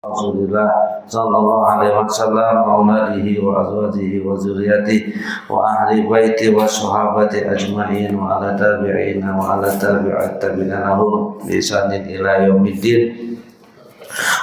Rasulullah sallallahu alaihi wasallam wa alihi wa azwajihi wa zurriyyatihi wa ahli baiti wa sahabati ajma'in wa ala tabi'ina wa ala tabi'at tabi'ina lahum bi ihsanin ila yaumiddin.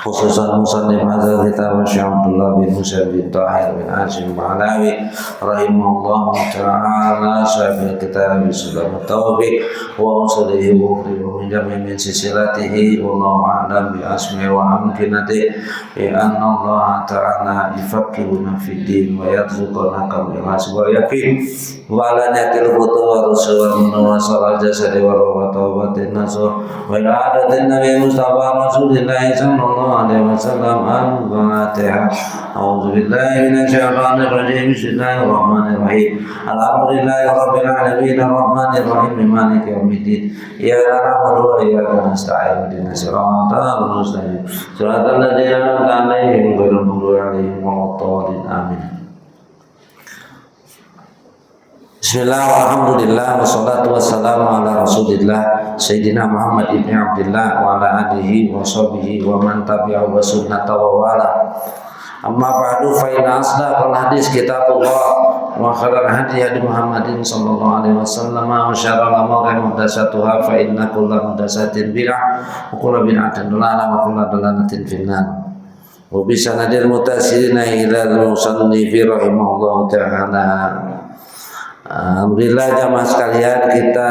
Khususan musannif hadzal kitab Syekh Abdullah bin Musa bin Tahir bin Hashim Ba'alawi rahimahullah ta'ala sahibil kitab Sulam Taufiq wa usulihi wa min jami' min sisilatihi wallahu a'lam bi asma'i wa amkinati bi anna Allah ta'ala yufaqqihuna fid din wa yarzuquna kamil wa yaqin wa la yakil butu wa rasul wa sallallahu jasadi wa taubatin nasu wa i'adatin nabi Mustafa Rasulillah sallallahu alaihi wasallam al-Fatihah. A'udzu billahi minasyaitonir rajim. Bismillahirrahmanirrahim. Alhamdulillahi rabbil alamin arrahmanir rahim maliki yaumiddin. Iyyaka na'budu wa iyyaka nasta'in. Ihdinas siratal mustaqim. Siratal ladzina an'amta 'alaihim ghairil maghdubi 'alaihim waladdallin. Amin. Bismillah, alhamdulillah, wassalatu wassalamu ala rasulillah Sayyidina Muhammad ibn Abdillah wa ala alihi wa sahbihi wa man tabi'ahu wa sunnata wa wala. Amma ba'du fa inna asdaqal hadis kitabullah wa khairal hadi hadi Muhammadin sallallahu alaihi wasallam wa syarrul umuri muhdatsatuha fa inna kulla muhdatsatin bid'ah wa kullu bid'atin dhalalah wa kullu dhalalatin finnar. Wa bi sanadil mutasirina ila al-musannifi rahimahullahu ta'ala. Alhamdulillah jamaah sekalian, kita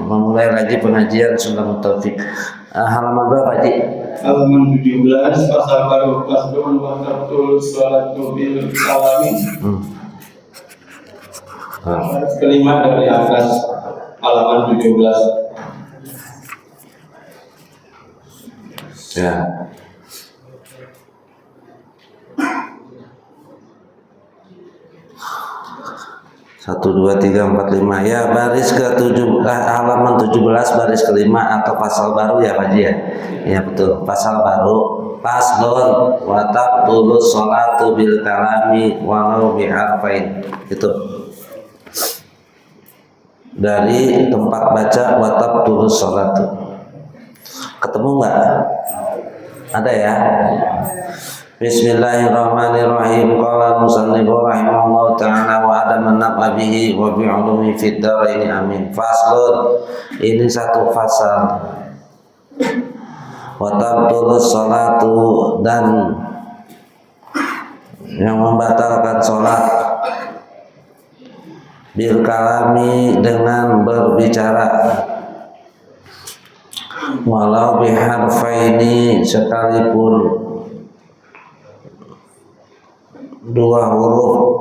memulai lagi pengajian Sulam Taufiq. Halaman berapa, Ji? Halaman 17, pasal baru Qasdun wa Tabtul Salatu bil Kalami. Baris kelima dari atas halaman 17. Ya. 1, 2, 3, 4, 5 ya, baris ke-7, halaman 17 baris kelima atau pasal baru ya Pak Ji ya? Ya betul, pasal baru. Paslon wa taqtulus sholatu bil kalami walau bi harfain. Itu dari tempat baca wa taqtulus sholatu. Ketemu enggak? Ada ya? Bismillahirrahmanirrahim. Qala musannifu rahimahullah ta'ala wa adaman nafa bihi wa bi'ulumi fid daraini amin. Faslun, ini satu fasal. Wa tabtulus salatu, dan yang membatalkan salat bil kalami, dengan berbicara, walau biharfaini, sekalipun 2 huruf,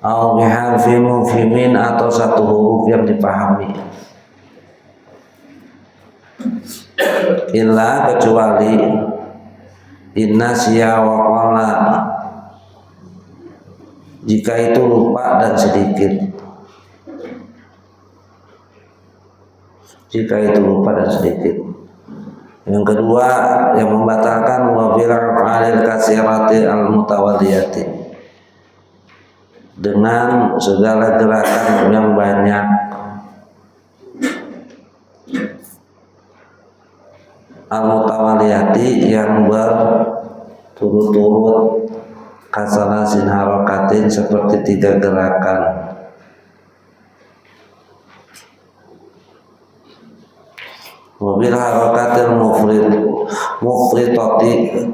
au biharfi mufhimin, atau 1 huruf yang dipahami, illa, kecuali inna siya wa qala, jika itu lupa dan sedikit. Yang kedua yang membatalkan wa bil af'alil katsirati al mutawalliyati, dengan segala gerakan yang banyak, al mutawalliyati, yang berturut-turut, kasalasin harakatin, seperti 3 gerakan. Mobil harakatil mufritati,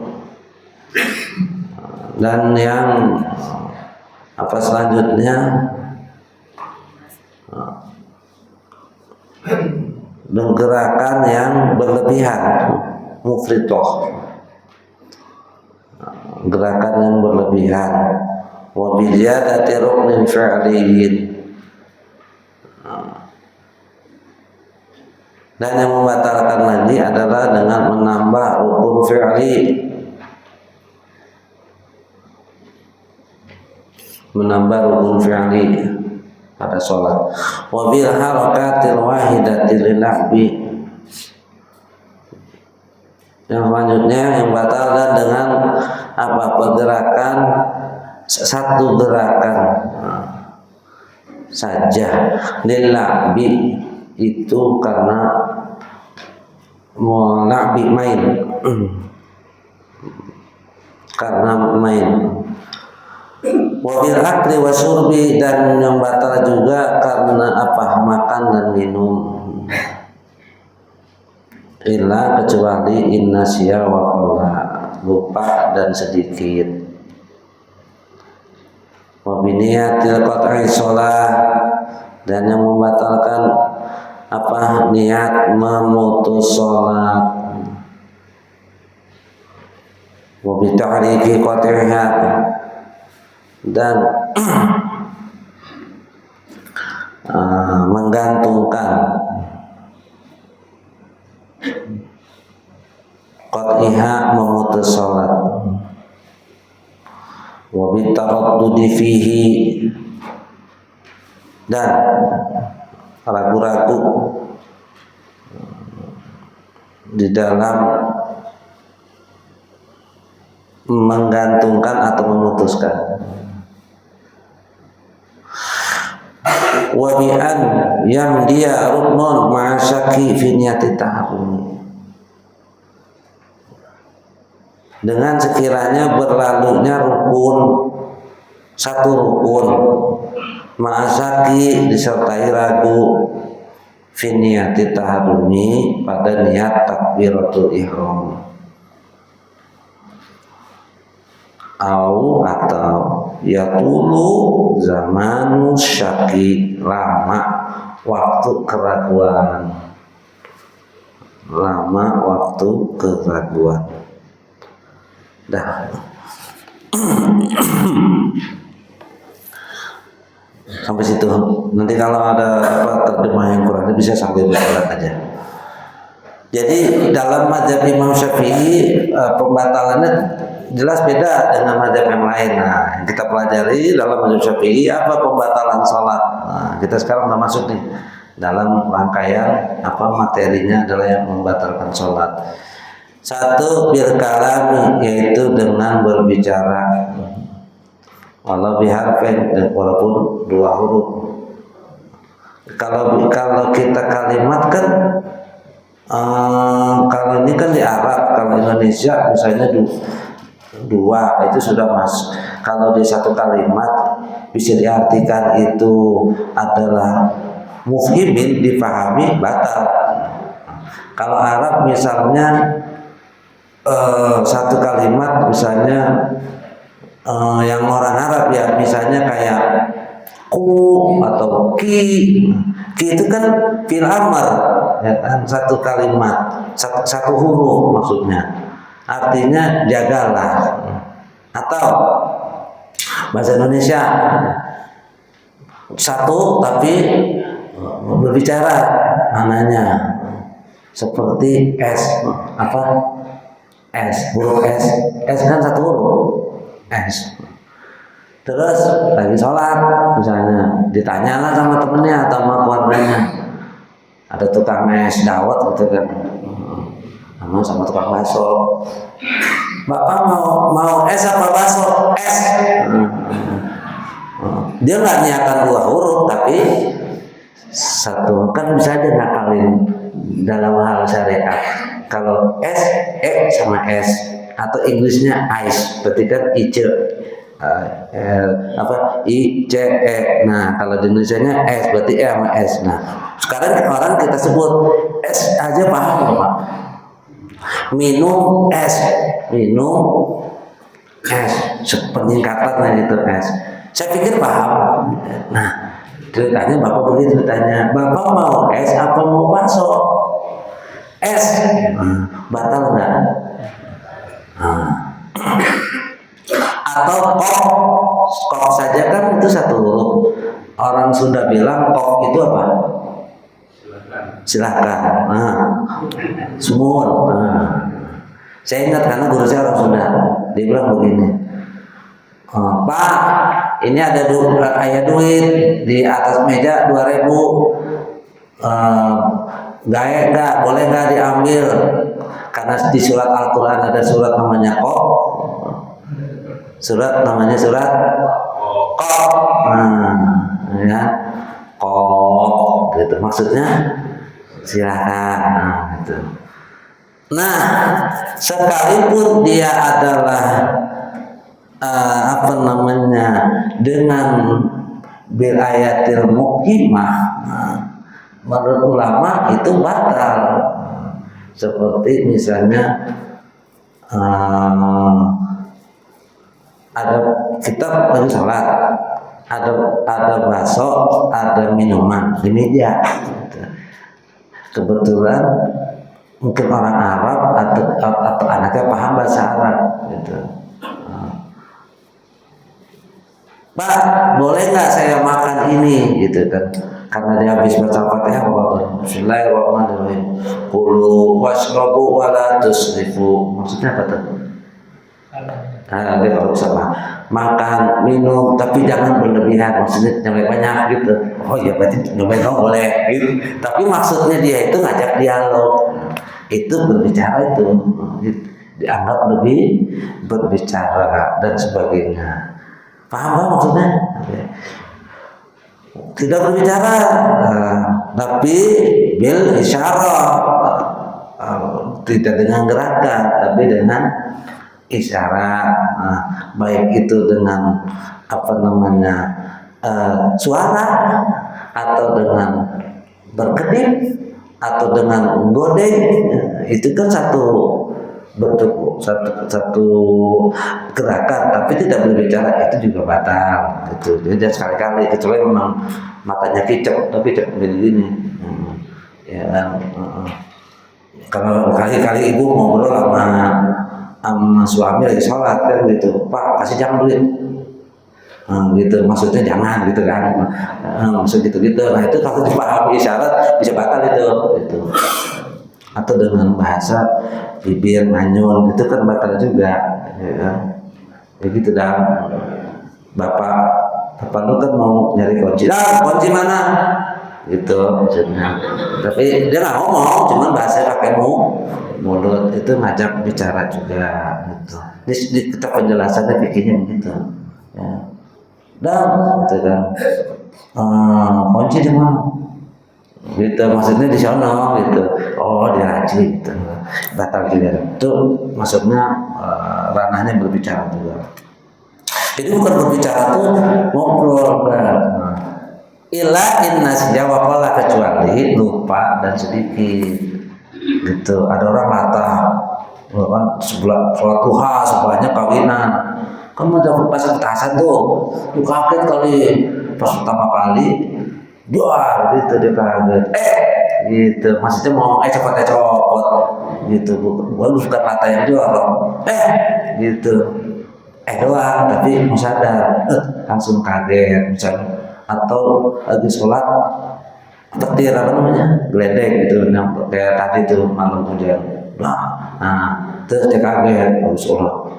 dan yang apa selanjutnya, dan gerakan yang berlebihan, mufritoh, gerakan yang berlebihan. Wa bi ziyadati ruknin fi'liyyin, dan yang membatalkan lagi adalah dengan menambah rukun fi'li, pada sholat. Wa bil harakatil wahidati lil lahwi, yang selanjutnya yang batalkan dengan apa, pergerakan, 1 gerakan saja, lil lahwi, itu karena Mula'bi main karena main. Wabil akli wasurbi, dan yang batal juga karena apa, makan dan minum. Illa kecuali innasya wa qalla, lupa dan sedikit. Wa biniyatil qat'i shalah, dan yang membatalkan apa, niat memutus salat. Wa bi ta'rifi qat'iha, dan menggantungkan qat'iha, memutus salat. Wa bi taraddudi fihi, dan ragu-ragu di dalam menggantungkan atau memutuskan. Wa bi an yang dia ruknun ma'asyaki fi niyati taharrumi, dengan sekiranya berlalunya rukun, satu rukun, ma'asyaki disertai ragu, fi niyati taharrumi, pada niat takbiratul ihram. Atau yatulu zamanu syaki, lama waktu keraguan, lama waktu keraguan. Dah. Sampai situ. Nanti kalau ada apa terjemah yang kurang bisa sambil berjalan aja. Jadi dalam mazhab Imam Syafi'i pembatalannya jelas beda dengan mazhab yang lain. Nah, yang kita pelajari dalam mazhab Syafi'i apa pembatalan sholat. Nah, kita sekarang udah masuk nih dalam rangkaian apa materinya adalah yang membatalkan sholat. Satu, bil kalam, yaitu dengan berbicara, walau biharfin, walaupun dua huruf. Kalau kita kalimat kan kalau ini kan di Arab, kalau Indonesia misalnya dua itu sudah mas. Kalau di satu kalimat bisa diartikan itu adalah mufhimin, difahami, batal. Kalau Arab misalnya satu kalimat misalnya yang orang Arab ya, misalnya kayak ku atau ki itu kan fil amr, ya kan, satu kalimat, satu huruf maksudnya, artinya jagalah. Atau bahasa Indonesia satu tapi berbicara, mananya seperti es, apa, es, huruf es kan satu huruf, es. Terus lagi sholat misalnya, ditanyalah sama temennya atau sama keluarganya, ada tukang es dawet gitu kan, sama tukang bakso, bapak mau es apa bakso? Es. Dia nggak niatan dua huruf tapi satu, kan bisa aja nakalin dalam hal syariat. Kalau es, sama es, atau Inggrisnya ice, berarti kan ice, ICE. Nah, kalau di Indonesianya es, berarti sama es. Nah, sekarang orang kita sebut es aja paham Pak. Minum es, peningkatan itu es. Saya pikir paham. Nah, ceritanya bapak begitu, ditanya, bapak mau es apa mau bakso? Es. Batal nggak? Atau kok saja kan itu satu huruf. Orang Sunda bilang kok itu apa? Silakan. Semua. Saya ingat karena guru saya orang Sunda. Dia bilang begini, Pak, ini ada duit di atas meja 2.000. Enggak, boleh nggak diambil? Karena di surat Al-Quran ada surat namanya kok. Surat namanya surat kok. Ya, kok gitu maksudnya silakan. Gitu. Nah, sekalipun dia adalah dengan bil ayatil muqimah, menurut ulama itu batal. Seperti misalnya ada kita lagi sholat, ada bakso, ada minuman di meja. Kebetulan mungkin orang Arab atau anaknya paham bahasa Arab gitu. Pak, boleh nggak saya makan ini gitu kan? Karena dia habis baca Fatihah, Bismillahirrahmanirrahim. Kulu washrabu wala tusrifu. Maksudnya apa tuh? Dia kalau bisa makan, minum, tapi jangan berlebihan. Maksudnya jangan banyak gitu. Oh iya berarti nyobain boleh. Gitu. Tapi maksudnya dia itu ngajak dialog. Itu berbicara itu dianggap lebih berbicara dan sebagainya. Paham maksudnya? Tidak berbicara, tapi bil isyarat, tidak dengan gerakan, tapi dengan isyarat. Baik itu dengan suara, atau dengan berkedip, atau dengan godeng. Itu kan satu bentuk, satu gerakan, tapi tidak berbicara, itu juga batal gitu. Jadi sekali-kali, kecuali memang matanya kicap, tapi kicap begini ya kan. Kalau kali-kali ibu ngobrol sama suami lagi sholat kan gitu, Pak kasih jangan duit, gitu maksudnya jangan gitu kan, maksud gitu. Nah itu kalau dipahami isyarat bisa batal itu. Atau dengan bahasa bibir manyun itu kan batal juga, ya kan? Ya gitu dah. Bapak lu kan mau nyari kunci, kunci mana? Gitu maksudnya. Tapi dia nggak ngomong, cuman bahasa pakai mulut, itu ngajak bicara juga gitu. Di kita penjelasannya pikirnya begitu. Ya. Dan gitu kan. Kunci di mana? Gitu maksudnya di sana gitu. Oh diraji gitu, batal juga. Itu maksudnya ranahnya berbicara juga. Itu bukan berbicara tuh ngobrol kan. Ila innasya waqala, kecuali lupa dan sedikit gitu. Ada orang latah kan sebelah sholat duha sebelahnya kawinan, kamu dapat pasang petasan tuh, lu kaget kali pas pertama kali jual gitu, dia kaget gitu, maksudnya mau copot gitu, bukan mata yang jual gitu doang, tapi mau sadar langsung kaget misalnya. Atau lagi sholat petir geledek gitu, kayak tadi tuh malam hujan, terus dia kaget habis sholat,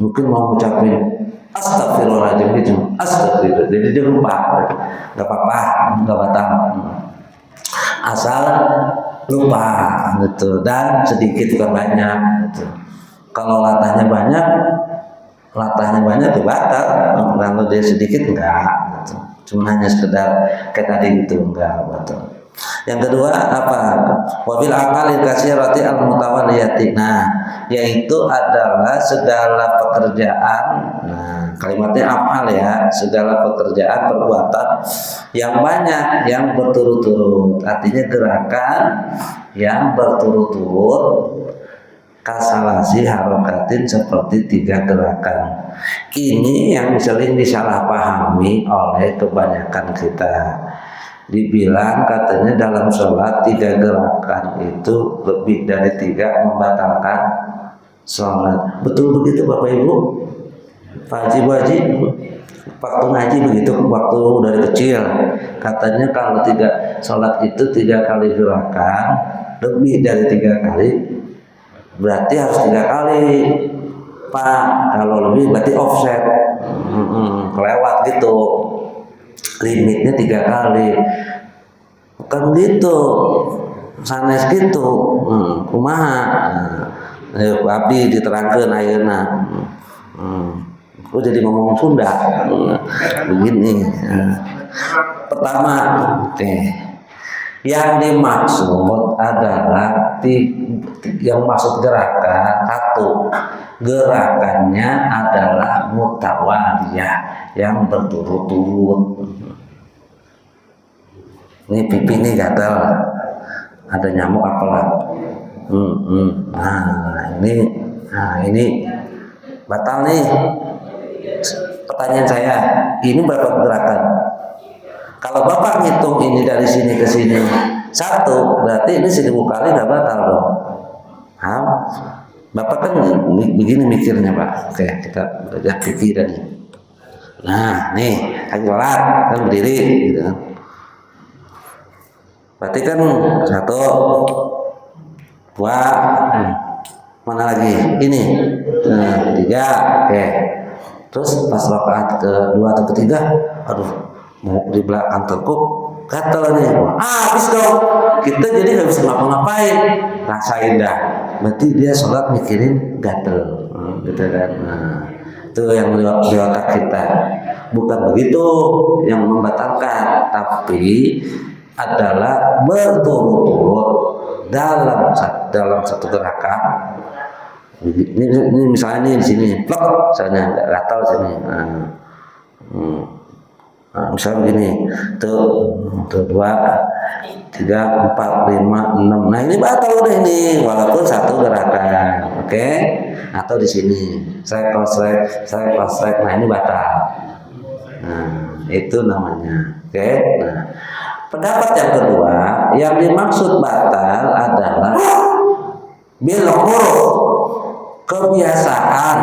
mungkin mau ngucapin astagfirullahaladzim gitu, astagfirullah, jadi dia lupa, nggak apa-apa, nggak batal, asal lupa gitu, dan sedikit bukan banyak gitu. Kalau latahnya banyak itu batal, kalau dia sedikit enggak gitu. Cuma hanya sekedar kayak tadi gitu, enggak batal. Yang kedua apa? Wabil amalil katsirati al mutawaliyati. Nah, yaitu adalah segala pekerjaan. Nah, kalimatnya amal ya, segala pekerjaan perbuatan yang banyak, yang berturut-turut. Artinya gerakan yang berturut-turut, kasalasi harokatin, seperti 3 gerakan. Ini yang sering disalahpahami oleh kebanyakan kita. Dibilang katanya dalam sholat 3 gerakan itu lebih dari 3 membatalkan sholat. Betul begitu Bapak Ibu? Pak Haji, waktu ngaji begitu, waktu dari kecil katanya kalau sholat itu 3 kali gerakan, lebih dari 3 kali berarti harus 3 kali Pak, kalau lebih berarti offset, kelewat gitu, limitnya 3 kali, bukan gitu, sanes gitu, kumaha, abdi diterangkeun ayeuna, aku jadi ngomong Sunda, begini, pertama, Yang dimaksud adalah yang maksud gerakan satu, gerakannya adalah mutawaliyah, yang berturut-turut. Ini pipi ini gatal, ada nyamuk apalah. Nah ini batal nih. Pertanyaan saya, ini berapa gerakan? Kalau Bapak ngitung ini dari sini ke sini 1, berarti ini 1000 kali nggak batal dong. Bapak kan begini mikirnya Pak. Oke, kita belajar pikiran nih. Nah, nih, lagi sholat kan berdiri, gitu kan. Berarti kan 1, 2, mana lagi? Ini, 3, oke. Terus pas rakaat kedua atau ketiga, aduh, mau di belakang tekuk, gatel nih, habis dong. Kita jadi nggak bisa ngapa-ngapain, rasain dah. Berarti dia sholat mikirin gatel, gitu kan. Nah, itu yang di otak kita. Bukan begitu yang membatalkan, tapi adalah berturut-turut dalam satu gerakan. Ini misalnya nih di sini, plek, misalnya gatal sini. Nah, misalnya begini, tuh 2, 3, 4, 5, 6. Nah ini batal udah ini, walaupun satu gerakan, oke? Atau di sini, saya cross-track, nah ini batal. Nah itu namanya, oke? Nah, pendapat yang kedua, yang dimaksud batal adalah bil huruf, kebiasaan.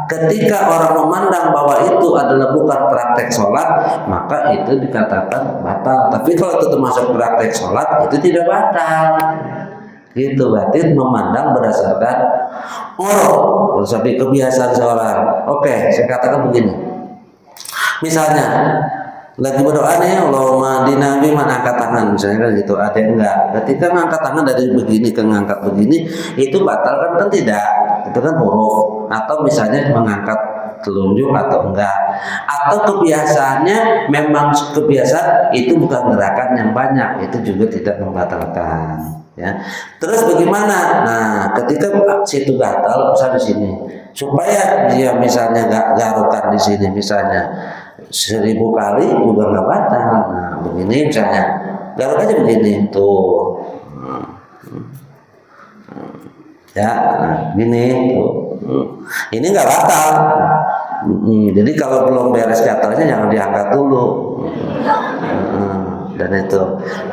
Ketika orang memandang bahwa itu adalah bukan praktek sholat, maka itu dikatakan batal. Tapi kalau itu termasuk praktek sholat, itu tidak batal. Gitu, berarti memandang berdasarkan sampai kebiasaan seorang. Oke, saya katakan begini. Misalnya lagi berdoa nih, Allahumma di Nabi mana angkat tangan, misalnya kan gitu, ada enggak? Ketika ngangkat tangan dari begini ke ngangkat begini, itu batal kan tidak? Itu kan huruf. Atau misalnya mengangkat telunjuk atau enggak, atau kebiasaannya memang kebiasaan itu bukan gerakan yang banyak, itu juga tidak membatalkan. Ya. Terus bagaimana? Nah, ketika situ gatal, misalnya di sini, supaya dia misalnya nggak garukan di sini, misalnya 1000 kali juga nggak batal. Nah, begini misalnya, garuk aja begini, tuh, ya, nah, gini, tuh, ini nggak batal. Jadi kalau belum beres gatalnya jangan diangkat dulu. Dan itu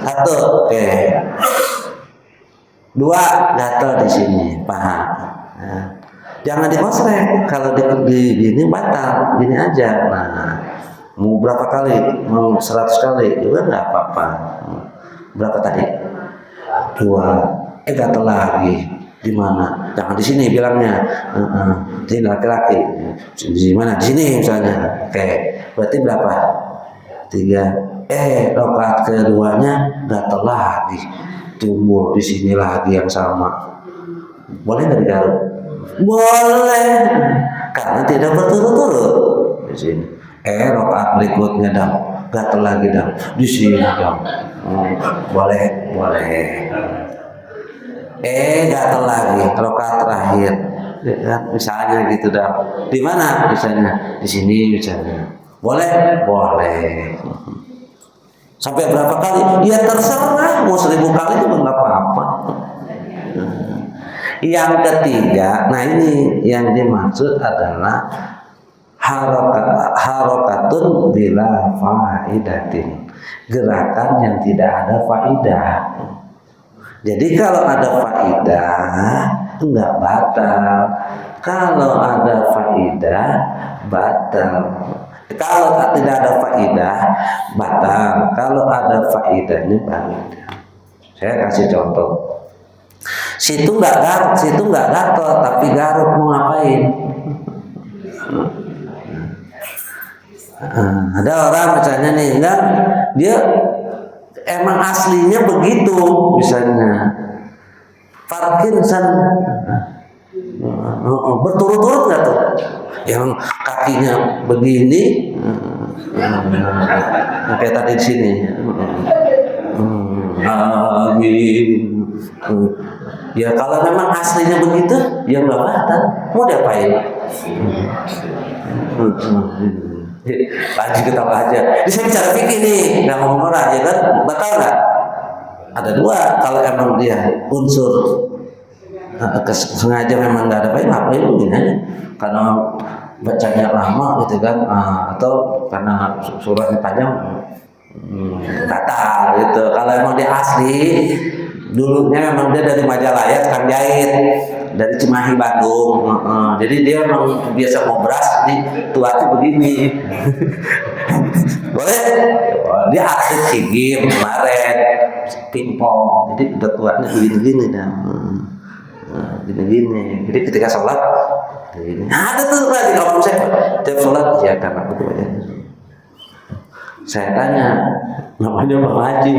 1, oke. 2, gatal di sini, paham? Ya. Jangan dikosrek, kalau di gini batal, gini aja. Nah, mau berapa kali? Mau 100 kali juga nggak apa-apa. Berapa tadi? 2. Gatal lagi. Di mana? Jangan di sini bilangnya. Di laki-laki. Di mana? Di sini misalnya. Oke. Berarti berapa? 3. Rakaat keduanya gatal lagi. Timbul di sini lagi yang sama. Boleh nggak digaruk? Boleh, karena tidak berturut-turut di sini. Rakaat berikutnya dong, gatal lagi dong, di sini dong. Boleh. Gatal lagi, rakaat terakhir. Ya, misalnya gitu dong. Di mana misalnya? Di sini misalnya. Boleh. Sampai berapa kali? Ya terserah, mau 1000 kali juga nggak apa-apa. Yang ketiga, nah ini yang dimaksud adalah harokatun bila faidatin, gerakan yang tidak ada faidah. Jadi kalau ada faidah enggak batal, kalau ada faidah batal. Kalau tidak ada faidah batal, kalau ada faidahnya batal. Saya kasih contoh. Situ nggak gatel, tapi garuk, mau ngapain? Ada orang misalnya nih, enggak, dia emang aslinya begitu, misalnya Parkinson, berturut-turut nggak tuh? Yang kakinya begini, kayak tadi di sini. Amin. Ya kalau memang aslinya begitu, ya nggak batal. Mau diapain? Lanjut kita aja. Ini saya bicara fikih nih, nggak mau ngomong ya kan? Batal nggak? Ada dua. Kalau emang dia unsur sengaja memang nggak ada baik, ngapain begini aja? Karena bacanya lama gitu kan, atau karena suratnya panjang, batal gitu. Kalau emang dia asli, dulunya memang dia dari Majalaya, tukang jahit, dari Cimahi Bandung. Jadi dia memang biasa ngobras, di tuanya begini. Boleh? Dia asli Sigim kemarin, pingpong. Jadi udah tuanya begini-gini dah. Gini-gini. Jadi ketika sholat, ada tuh di kampung saya. Tiap sholat, ya karena betul ya. Saya tanya, namanya Bang Haji.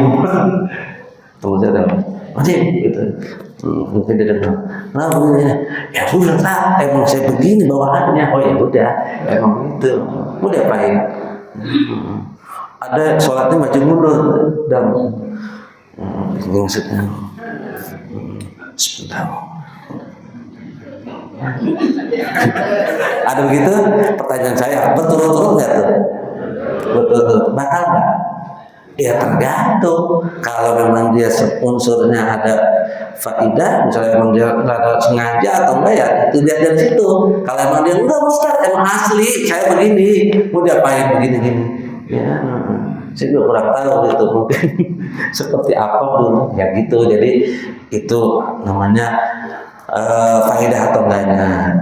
Tunggu saya tahu. Haji, gitu. Mungkin dia dengar. Nah, begini. Ya sudah lah, emang saya begini bawaannya. Oh ya udah, emang itu. Mau diapain? Ada sholatnya maju mundur dan maksudnya. Sebentar. Ada begitu? Pertanyaan saya, berturut-turut nggak tuh? Berturut-turut, batal nggak? Ya tergantung. Kalau memang dia unsurnya ada faidah, misalnya memang dia ada sengaja atau enggak ya, itu lihat dari situ. Kalau emang dia enggak Ustaz, emang asli, saya begini, mau diapain begini-gini? Ya, saya juga kurang tahu gitu mungkin seperti apa dulu, ya gitu. Jadi itu namanya faedah atau enggaknya.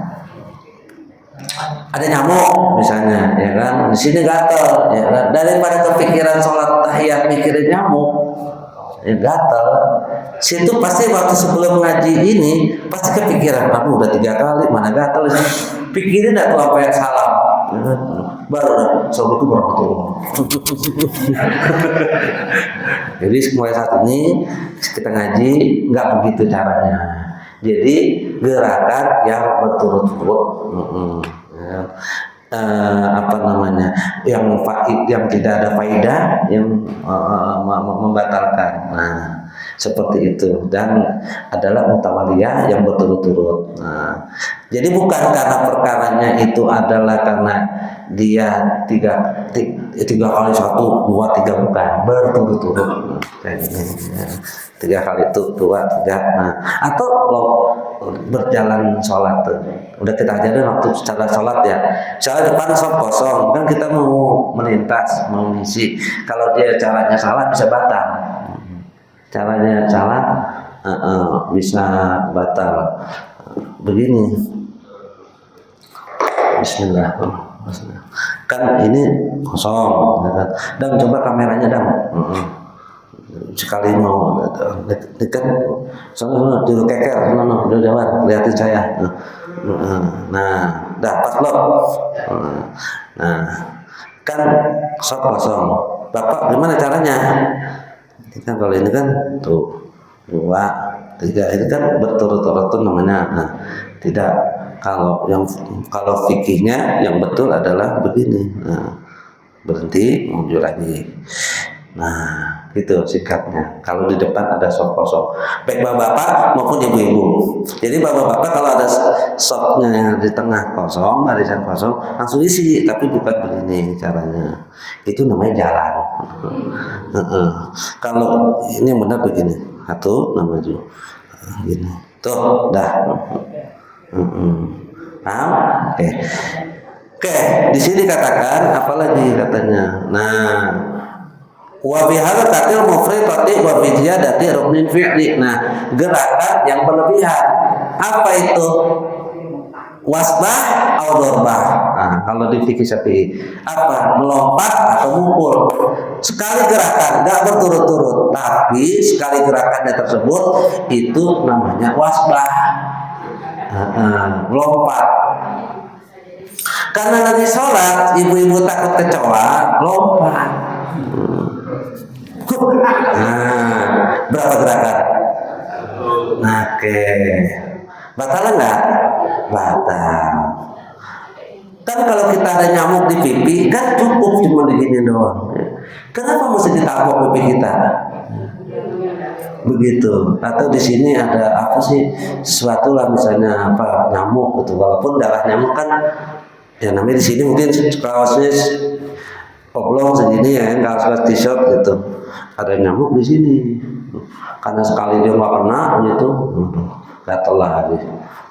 Ada nyamuk misalnya, ya kan? Di sini gatel, ya kan? Daripada kepikiran sholat tahiyat mikirin nyamuk, ya gatel. Situ pasti waktu sebelum ngaji ini pasti kepikiran, aduh udah 3 kali, mana gatel ini? Pikirin dah tuh apa yang salah. Baru Assalamualaikum warahmatullahi Jadi mulai saat ini kita ngaji nggak begitu caranya. Jadi gerakan yang berturut-turut, apa namanya, yang tidak ada faedah, yang membatalkan. Nah, seperti itu, dan adalah mutawaliyah yang berturut-turut. Nah, jadi bukan karena perkaranya itu adalah karena dia tiga kali 1, 2, 3, bukan, berturut-turut. Kayak gini. 3 kali itu 2, 3. Nah, atau lo berjalan sholat tuh. Udah kita ajarin waktu secara sholat ya. Misalnya depan sholat kosong, kan kita mau melintas, mau ngisi. Kalau dia caranya salah bisa batal. Caranya salah bisa batal. Begini. Bismillah. Kan ini kosong, ya kan? Dan coba kameranya dong. Sekali mau dekat, soalnya dulu keker, udah jawab, lihatin saya. Nah, dapat loh. Nah, kan kosong. Bapak gimana caranya? Kan kalau ini kan tuh 2, 3, itu kan berturut-turut tuh namanya. Nah, tidak. Kalau fikihnya yang betul adalah begini. Nah, berhenti, maju lagi. Nah, itu sikapnya. Kalau di depan ada sop kosong, baik bapak-bapak maupun ibu-ibu. Jadi bapak-bapak kalau ada sopnya yang di tengah kosong, barisan kosong, langsung isi. Tapi bukan begini caranya. Itu namanya jalan. Kalau ini benar begini, 1, maju, gini. Tuh, dah. Paham? Oke, di sini katakan apalagi katanya. Nah, wa bi hadza tatil mufridati wa bi ziyadati ruknin fi'li. Nah, gerakan yang berlebihan. Apa itu? Wasbah atau dorbah. Nah, kalau di fikih Syafi'i apa? Melompat atau mukul. Sekali gerakan, enggak berturut-turut, tapi sekali gerakannya tersebut itu namanya wasbah. Lompat. Karena lagi sholat, ibu-ibu takut kecoa, lompat. Berapa gerakan? Oke. Batal enggak? Batal. Kan kalau kita ada nyamuk di pipi, kan cukup cuma digini doang. Kenapa mesti ditabok pipi kita? begitu. Atau di sini ada apa sih, sesuatu lah, misalnya apa, nyamuk gitu. Walaupun darah nyamuk kan ya namanya di sini mungkin kaosnya oblong segini ya, kaos t-shirt gitu, ada nyamuk di sini. Karena sekali dia nggak kena gitu, gatel lagi.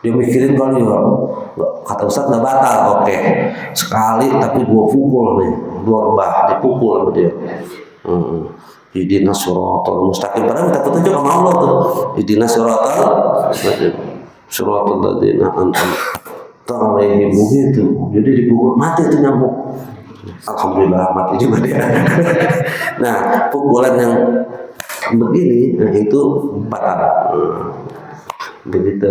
Dia mikirin kali ya, kata Ustaz nggak batal, oke. Sekali tapi gua pukul nih, dua rebah dipukul sama dia. Ihdinas siratal mustaqim, padahal minta petunjuk sama Allah tuh. Ihdinas siratal ladzina an'amta alaihim begitu. Jadi dipukul mati itu nyamuk. Alhamdulillah mati juga dia. Nah, pukulan yang begini itu batal. Begitu.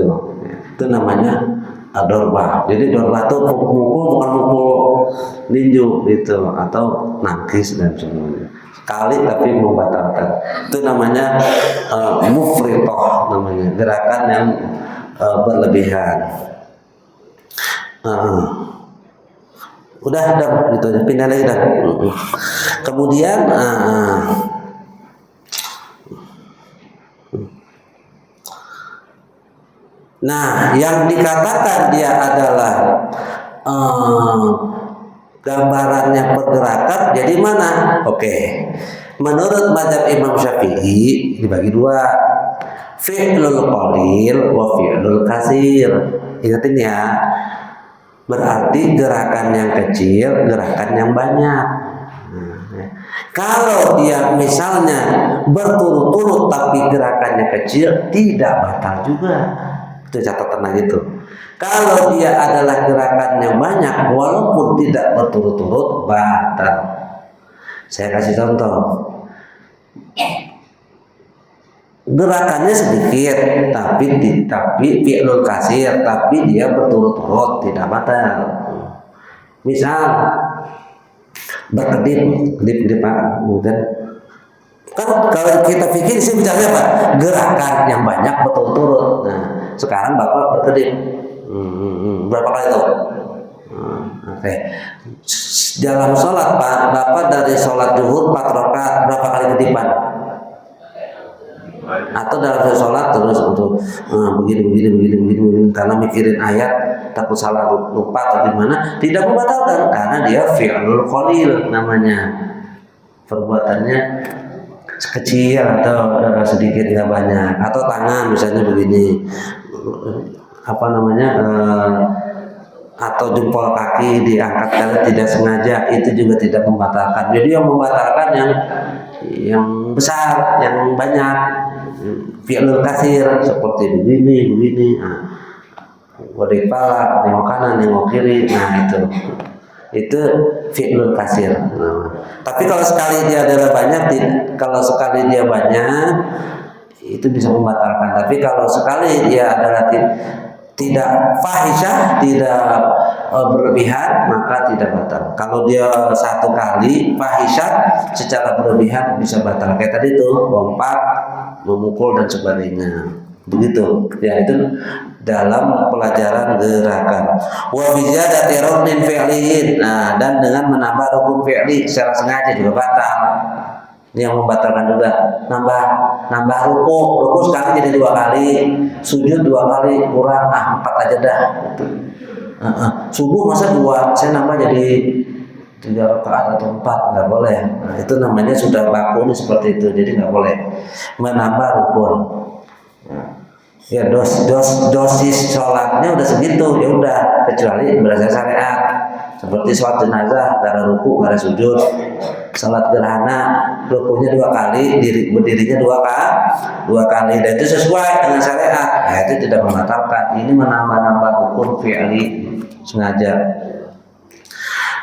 Itu namanya dorba. Jadi dorba itu mukul bukan mukul ninju gitu, atau nangkis dan sebagainya. Sekali tapi membatalkan. Itu namanya mufritoh, namanya gerakan yang berlebihan. Udah gitu aja, pindah lagi dah. Kemudian nah, yang dikatakan dia adalah gambarannya pergerakan, jadi mana? Oke. Menurut mazhab Imam Syafi'i dibagi dua, fi'lul qalil wa fi'lul kasir. Ingatin ya, berarti gerakan yang kecil, gerakan yang banyak. Kalau dia misalnya berturut-turut tapi gerakannya kecil, tidak batal juga. Itu catatan aja tuh. Kalau dia adalah gerakan yang banyak walaupun tidak berturut-turut, batal. Saya kasih contoh. Gerakannya sedikit tapi fi'lul kasir, tapi dia berturut-turut, tidak batal. Misal berkedip Pak, mungkin kan kalau kita pikir sih bicaranya apa? Gerakan yang banyak berturut-turut. Nah, sekarang Bapak berkedip. Berapa kali itu? Oke. Dalam sholat Pak, Bapak dari sholat zuhur 4 rakaat berapa kali kedipan? Atau dalam sholat terus untuk begini karena mikirin ayat takut salah lupa atau gimana, tidak membatalkan karena dia fi'lul qalil namanya, perbuatannya kecil atau sedikit nggak banyak. Atau tangan misalnya begini, apa namanya, atau jempol kaki diangkat karena tidak sengaja, itu juga tidak membatalkan. Jadi yang membatalkan yang besar, yang banyak, fi'lul kasir seperti begini, balik kepala, nengok kanan, nengok kiri, nah itu fi'lul kasir. Tapi kalau sekali dia adalah banyak, kalau sekali dia banyak itu bisa membatalkan. Tapi kalau sekali dia adalah tidak fahisyah, tidak berlebihan, maka tidak batal. Kalau dia satu kali fahisyah secara berlebihan bisa batal. Kayak tadi tuh lompat, memukul dan sebagainya. Begitu. Ya, itu dalam pelajaran gerakan. Wa bizadati ruknin fi'liyin. Nah, dan dengan menambah rukun fi'li secara sengaja juga batal. Ini yang membatalkan juga. Nambah ruku sekarang jadi 2 kali, sujud 2 kali, kurang 4 aja dah. Subuh masa 2, saya nambah jadi 3 rakaat atau 4, nggak boleh. Nah, itu namanya sudah baku nih seperti itu, jadi nggak boleh menambah rukun. Ya dosis sholatnya udah segitu, ya udah, kecuali berdasar syariat. Seperti sholat jenazah, gak ada ruku, gak ada sujud. Sholat gerhana, rukunya 2 kali, berdirinya 2 kali, dan itu sesuai dengan syariat. Nah, itu tidak membatalkan. Ini menambah hukum fi'li sengaja.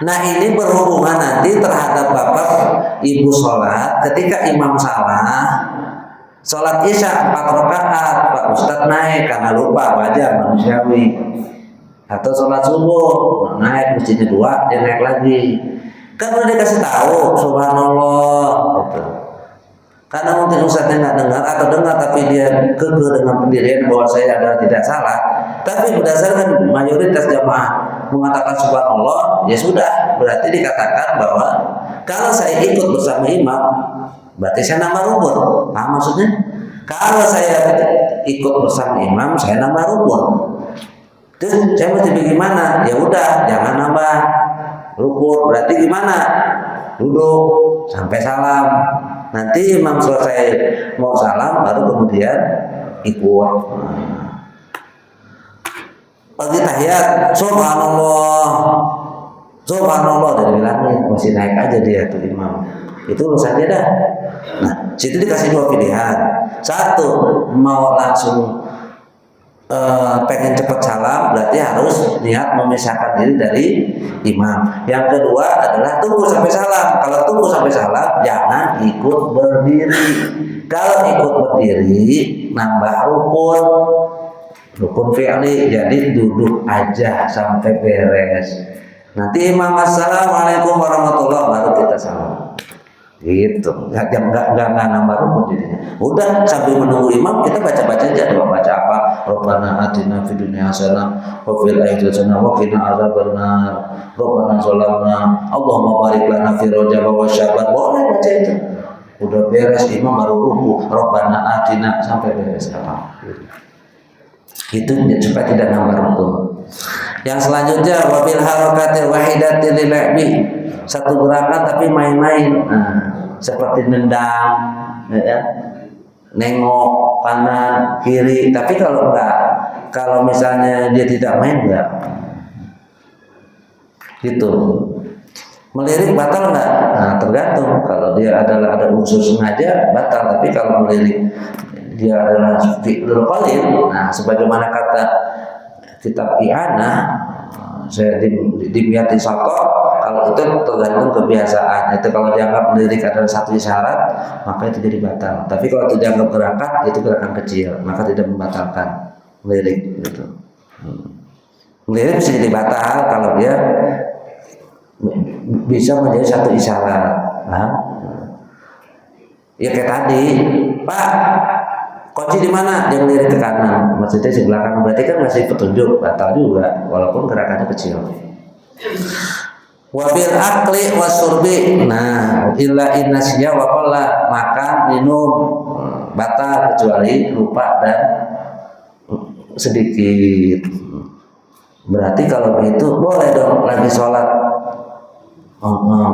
Nah, ini berhubungan nanti terhadap bapak ibu sholat. Ketika imam salah, sholat isya 4 rakaat, Pak Ustadz naik karena lupa, wajar, manusiawi. Atau sholat subuh, naik mestinya 2, dia naik lagi. Kan udah dikasih tahu, subhanallah, gitu. Karena mungkin ustadznya nggak dengar atau dengar tapi dia kekeh dengan pendirian bahwa saya adalah tidak salah. Tapi berdasarkan mayoritas jamaah mengatakan subhanallah, ya sudah, berarti dikatakan bahwa kalau saya ikut bersama imam, berarti saya nambah rukun. Paham maksudnya? Kalau saya ikut bersama imam, saya nambah rukun. Terus saya mesti bagaimana? Ya udah, jangan nambah rukun. Berarti gimana? Duduk sampai salam. Nanti imam selesai mau salam, baru kemudian ikut. Lagi tahiyat, subhanallah, subhanallah, dari bilangnya masih naik aja dia tuh imam. Itu urusannya dah. Nah, situ dikasih dua pilihan. Satu, mau langsung pengen cepat salam, berarti harus niat memisahkan diri dari imam. Yang kedua adalah tunggu sampai salam. Kalau tunggu sampai salam, jangan ikut berdiri. Kalau ikut berdiri, nambah rukun fi'li, jadi duduk aja sampai beres. Nanti imam assalamualaikum warahmatullahi wabarakatuh, baru kita salam. Gitu, nggak nambah rukun jadinya. Udah sambil menunggu imam kita baca aja, baca apa? Rabbana atina fid dunya hasanah wa fil akhirati hasanah wa qina adzabannar. Rabbana zalamna Allahumma barik lana fi rajab wa syaban. Boleh baca itu. Udah beres imam baru ruku. Rabbana atina sampai beres apa? Itu supaya tidak nambah rukun. Yang selanjutnya wabil harakatil wahidatil lil'bi, satu gerakan tapi main-main. Seperti nendang, ya, nengok kanan kiri. Tapi kalau enggak, kalau misalnya dia tidak main enggak, gitu. Melirik batal enggak? Nah, tergantung. Kalau dia ada unsur sengaja batal. Tapi kalau melirik dia adalah fi'lul qalil, nah sebagaimana kata kitab I'anah, saya dimyati satu. Kalau itu tergantung kebiasaan. Itu kalau dianggap melirik adalah satu isyarat, maka itu jadi batal. Tapi kalau itu dianggap gerakan, itu gerakan kecil, maka tidak membatalkan melirik. Gitu. Melirik bisa jadi batal kalau dia bisa menjadi satu isyarat. Nah, ya kayak tadi, Pak, kunci di mana? Dia melirik ke kanan, maksudnya sebelah kanan. Berarti kan masih petunjuk, batal juga, walaupun gerakannya kecil. Wabil akli wasurbi, nah illa innasya wa qalla, makan minum batal kecuali lupa dan sedikit. Berarti kalau begitu boleh dong lagi sholat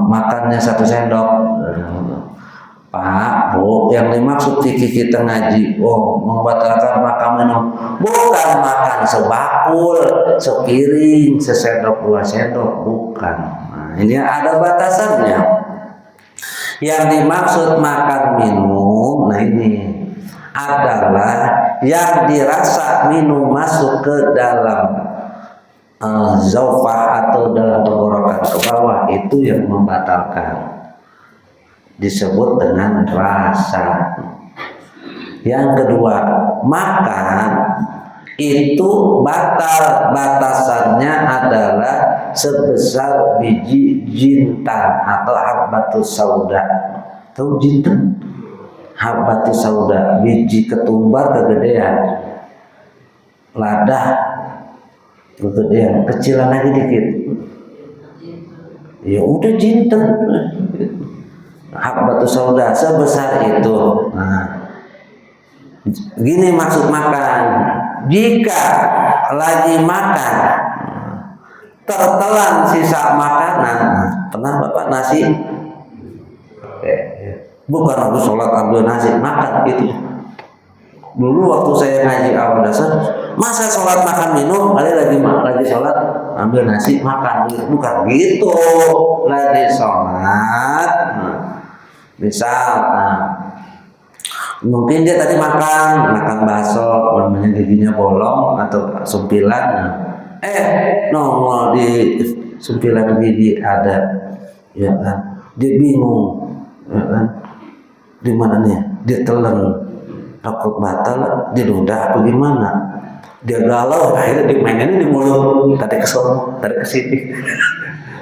makannya 1 sendok. Pak, Bu, yang dimaksud fikih kita ngaji, membatalkan makan minum, bukan makan sebakul, sepiring, sesendok 2 sendok, bukan. Nah, ini ada batasannya. Yang dimaksud makan minum, nah ini adalah yang dirasa minum masuk ke dalam zaufah atau dalam tenggorokan ke bawah, itu yang membatalkan. Disebut dengan rasa. Yang kedua, makan itu batal, batasannya adalah sebesar biji jintan atau habbatus sauda. Tahu jintan? Habbatus sauda, biji ketumbar kegedean, ladah kegedean, kecilan lagi dikit. Ya udah jintan. Habbatus sauda sebesar itu. Nah, gini maksud makan. Jika lagi makan tertelan sisa makanan, pernah Bapak nasi? Bukan aku sholat ambil nasi, makan gitu. Dulu waktu saya ngaji awal dasar, masa sholat makan minum, kali lagi sholat ambil nasi makan, bukan gitu. Lagi sholat. Misal, mungkin dia tadi makan bakso, namanya giginya bolong atau sumpilan. Nongol di sumpilan gigi ada, ya kan? Dia bingung, ya kan? Di mana nih? Dia telan, takut batal, dia ludah apa gimana? Dia galau, akhirnya dimainnya di mulut, tadi ke sono, tadi ke sini.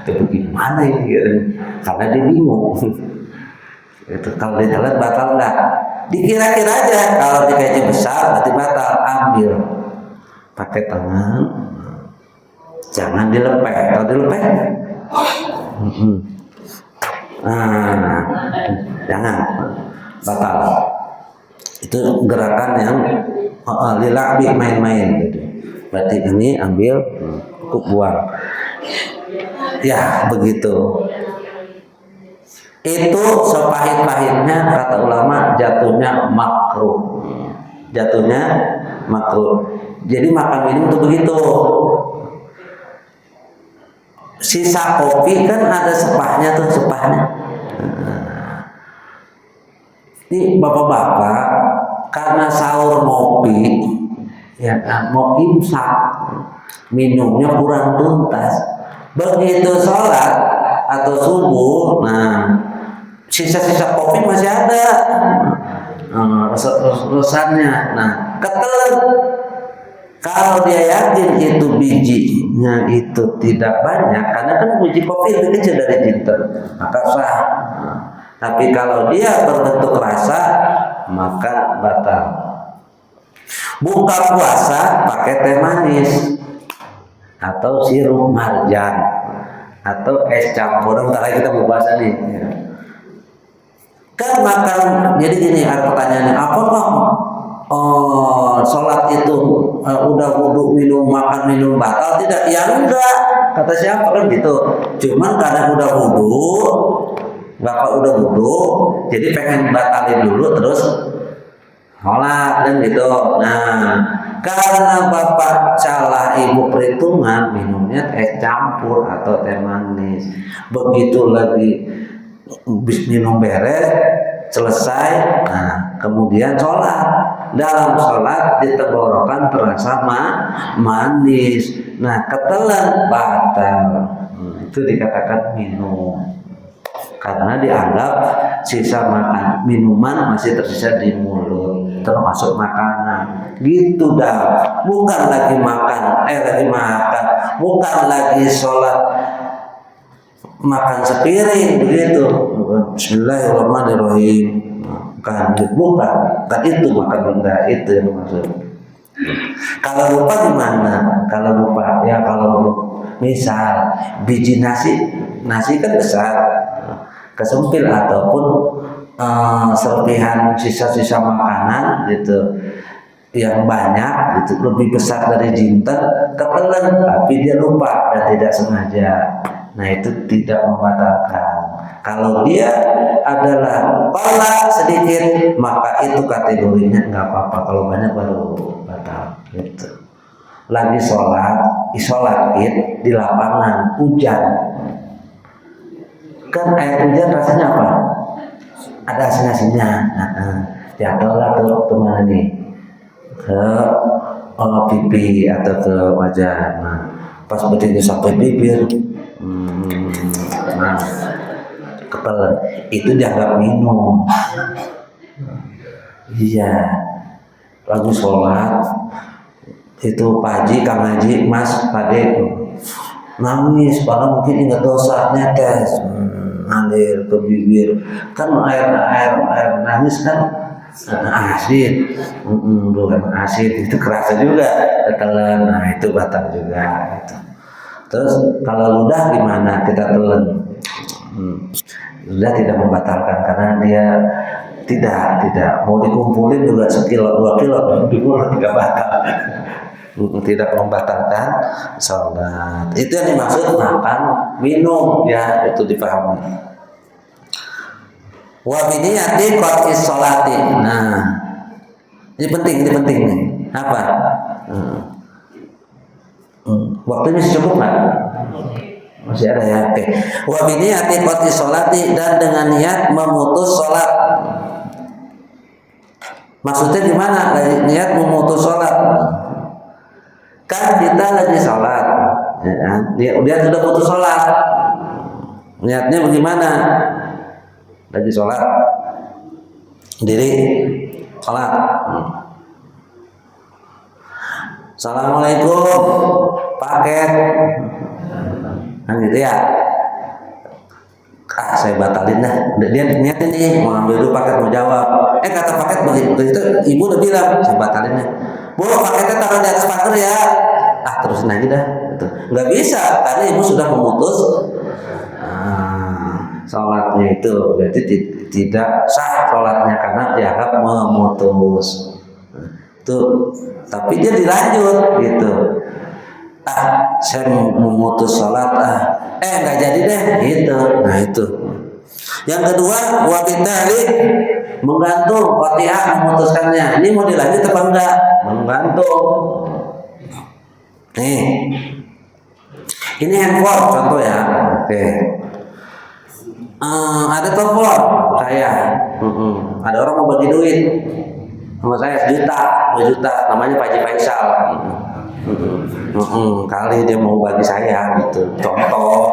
Tapi gimana ini? Karena dia bingung. Itu kalau di jalan batal enggak? Dikira-kira aja, kalau dikaitnya besar berarti batal. Ambil pakai tangan, jangan dilepeh. Kalau dilepeh, jangan, batal. Itu gerakan yang lilabi, main-main gitu. Berarti ini ambil cukup buang. Ya begitu. Itu sepahit-pahitnya kata ulama jatuhnya makruh. Jatuhnya makruh. Jadi makan minum itu begitu. Sisa kopi kan ada sepahnya tuh, sepahnya. Ini bapak-bapak karena sahur ngopi, ya mau imsak, minumnya kurang tuntas. Begitu sholat atau subuh, nah sisa-sisa kopi masih ada, resannya, nah ketelan. Kalau dia yakin itu bijinya itu tidak banyak, karena kan biji kopi lebih kecil dari jinten, maka sah. Tapi kalau dia berbentuk rasa, maka batal. Buka puasa pakai teh manis atau sirup marjan atau es campur. Bentar lagi kita mau bahas nih. Kan makan, jadi gini ada pertanyaannya, apa kok? Sholat itu udah wudhu minum makan minum batal tidak? Ya enggak, kata siapa kan gitu. Cuman kadang udah wudhu, bapak udah wudhu, jadi pengen batalin dulu terus sholat kan gitu. Nah karena bapak salah ibu perhitungan, minumnya teh campur atau teh manis. Begitu lagi minum beres selesai, nah kemudian sholat. Dalam sholat di tenggorokan terasa manis. Nah ketelan batal. Itu dikatakan minum. Karena dianggap sisa makan minuman masih tersisa di mulut, termasuk makanan. Gitu dah. Bukan lagi makan, bukan lagi sholat makan sepiring begitu. Bismillahirrahmanirrahim. Bukan itu makan benda, itu yang maksud. Kalau lupa gimana? Kalau lupa ya, kalau misal biji nasi kan besar, kesempil ataupun serpihan sisa-sisa makanan gitu yang banyak gitu, lebih besar dari jinten, ketelan tapi dia lupa dan tidak sengaja. Nah itu tidak membatalkan. Kalau dia adalah pala sedikit, maka itu kategorinya nggak apa-apa. Kalau banyak baru batal. Gitu. Lagi sholat id di lapangan hujan, kan air hujan rasanya apa? Ada asin-asinnya. Jatuhlah ke kemana nih? Ke pipi atau ke wajah. Nah, pas berdiri sampai bibir. Nah, ketelan itu dianggap minum. Iya, lagi sholat itu Pak Haji, Kang Haji, Mas, Pade nangis, padahal mungkin ingat dosa, netes, ngalir ke bibir. Kan air nangis kan asin, bukan asin, itu kerasa juga ketelan. Nah itu batal juga. Gitu. Terus kalau ludah gimana? Kita telan. Ludah tidak membatalkan karena dia tidak mau dikumpulin juga sekilo 2 kilo tidak batal. Tidak membatalkan sholat. Itu yang dimaksud makan minum ya, itu dipahami. Wa biniyati qat'is sholati. Nah, ini penting nih. Apa? Waktunya cukup nggak? Masih ada ya. Oke. Wa biniyati qat'is sholati, dan dengan niat memutus sholat. Maksudnya gimana? Niat memutus sholat. Kan kita lagi sholat, ya, dia sudah putus sholat. Niatnya bagaimana? Lagi sholat, diri sholat. Assalamualaikum, paket, kan gitu ya. Saya batalin dah. Dia niatnya nih mau ambil dulu paket, mau jawab. Kata paket begitu, ibu udah bilang saya batalin dah. Bu, paketnya taruh di atas pagar ya. Terusin lagi dah. Gitu. Nggak bisa, karena ibu sudah memutus. sholatnya itu berarti tidak sah sholatnya karena dianggap memutus. Tuh, tapi dia dilanjut gitu. Saya memutus sholat nggak jadi deh gitu. Nah itu. Yang kedua, wabitali menggantung Fatihah memutuskannya. Ini mau dilanjut apa enggak? Menggantung. Nih, ini handphone contoh ya. Oke. Ada telepon saya. Ada orang mau bagi duit sama saya 1 juta, 2 juta. Namanya Pak Haji Faisal. Kali dia mau bagi saya gitu. Contoh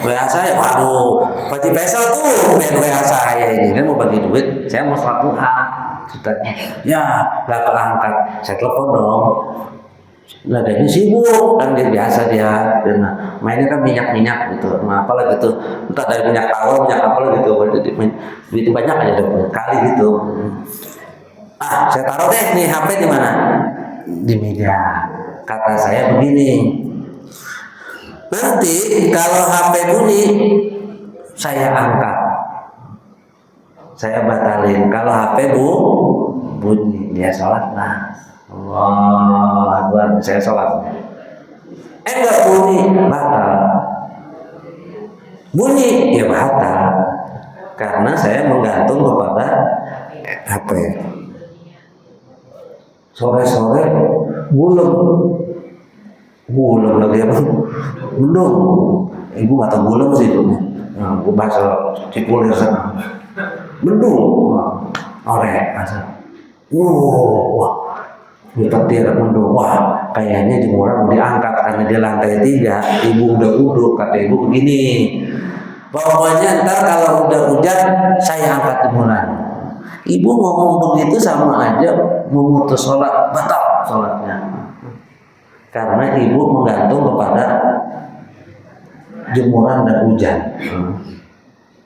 WA saya, waduh, Pak Haji Faisal tuh WA saya ini kan mau bagi duit. Saya mau sholat duha. Ya, gak keangkat. Saya telepon dong. Nah, dia sibuk kan dia biasa dia mainnya kan minyak gitu, apalah gitu, entah dari minyak tawar, minyak apalah gitu, duit banyak aja deh kali gitu. Saya taruh deh nih HP di mana? Di meja. Kata saya begini, nanti kalau HP bunyi saya angkat, saya batalin. Kalau HP bunyi dia sholat Allah Akbar, saya sholat. Enggak bunyi, batal. Bunyi, ya batal. Karena saya menggantung kepada HP. Sore-sore gulung lagi apa? Mendung. Ibu nggak tahu gulung sih itu. Nah, bahasa Cipulir sana. Mendung. Orek asal. Wah. Petir mendung, wah kayaknya jemuran mau diangkat karena dia lantai 3. Ibu udah uduk, kata ibu begini, pokoknya ntar kalau udah hujan saya angkat jemuran. Ibu ngomong begitu sama aja memutus sholat, batal sholatnya, karena ibu menggantung kepada jemuran dan hujan.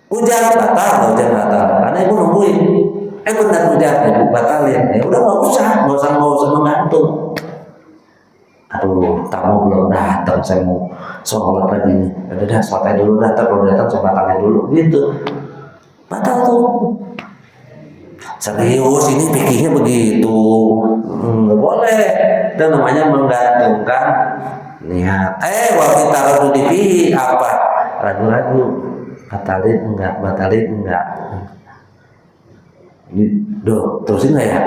Hujan batal, karena ibu nungguin. Benar hujan, ibu batalin. Ya udah nggak usah menggantung. Aduh, tamu belum datang, saya mau sholat lagi nih. Udah sholat dulu, datang kalau datang saya batalin dulu, gitu. Batal tuh. Serius, ini pikirnya begitu. Nggak boleh. Itu namanya menggantungkan niat. Waktu taruh di pipi apa? Ragu-ragu. Batalin enggak. Terusin nggak ya?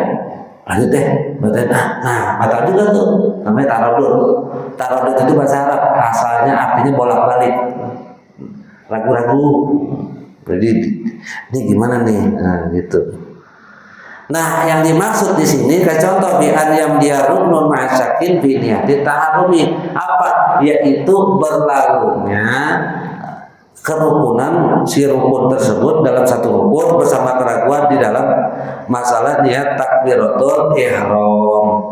Lanjut deh, batalin. Nah, batal juga tuh. Namanya tarodud. Tarodud itu bahasa Arab, asalnya artinya bolak-balik, ragu-ragu. Jadi ini gimana nih? Nah, gitu. Nah, yang dimaksud di sini kayak contoh di an dia ruknun ma'asyakin fi niyati taharumi. Apa? Yaitu berlalunya kerukunan si rukun tersebut dalam satu rukun bersama keraguan di dalam masalah niat takbiratul ihram.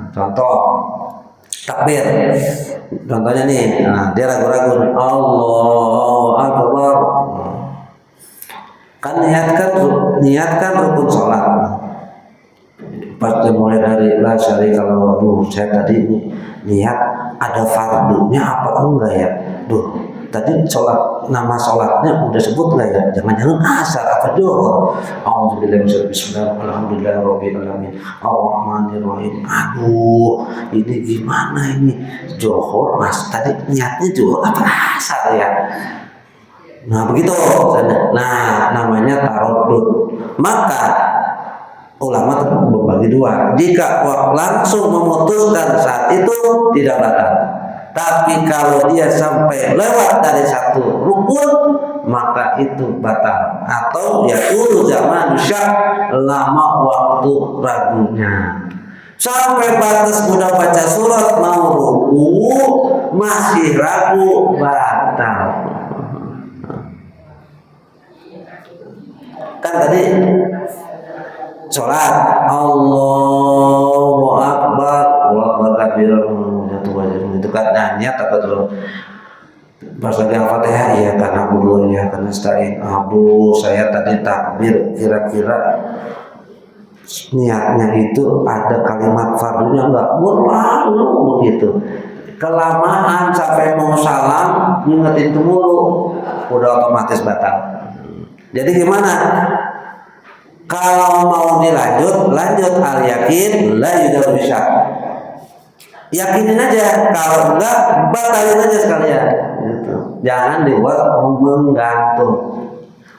Contoh takbir, contohnya nih, dia ragu-ragu, Allahu Akbar, kan niatkan rukun sholat. Pas mulai dari la syarika lahu, saya tadi niat ada fardunya apa enggak ya? Tadi sholat, nama sholatnya udah sebut nggak ya? Jangan-jangan asar apa doh? Alhamdulillah, bismillahirrahmanirrahim, Ar-Rahmanirrahim. Aduh, ini gimana ini? Johor, mas tadi niatnya johor apa asar ya? Nah begitu. Nah namanya tarodud. Maka ulama membagi dua. Jika langsung memutuskan saat itu tidak batal. Tapi kalau dia sampai lewat dari satu rukun, maka itu batal. Atau ya zaman syak, lama waktu ragunya. Sampai batas udah baca surat mau ruku, masih ragu, batal. Kan tadi sholat, Allahu Akbar, Allahu Akbar, itu kan niat apa tuh? Pas lagi Al-Fatihah, ya karena dulu ya karena stain. Saya tadi takbir, kira-kira niatnya itu ada kalimat fardunya enggak? Berlalu begitu. Kelamaan sampai mau salam ngingetin itu mulu. udah otomatis batal. Jadi gimana? Kalau mau dilanjut, lanjut al yakin la yudar bisyak. Yakinin aja, kalau enggak batalin aja sekalian. Gitu. Jangan dibuat menggantung.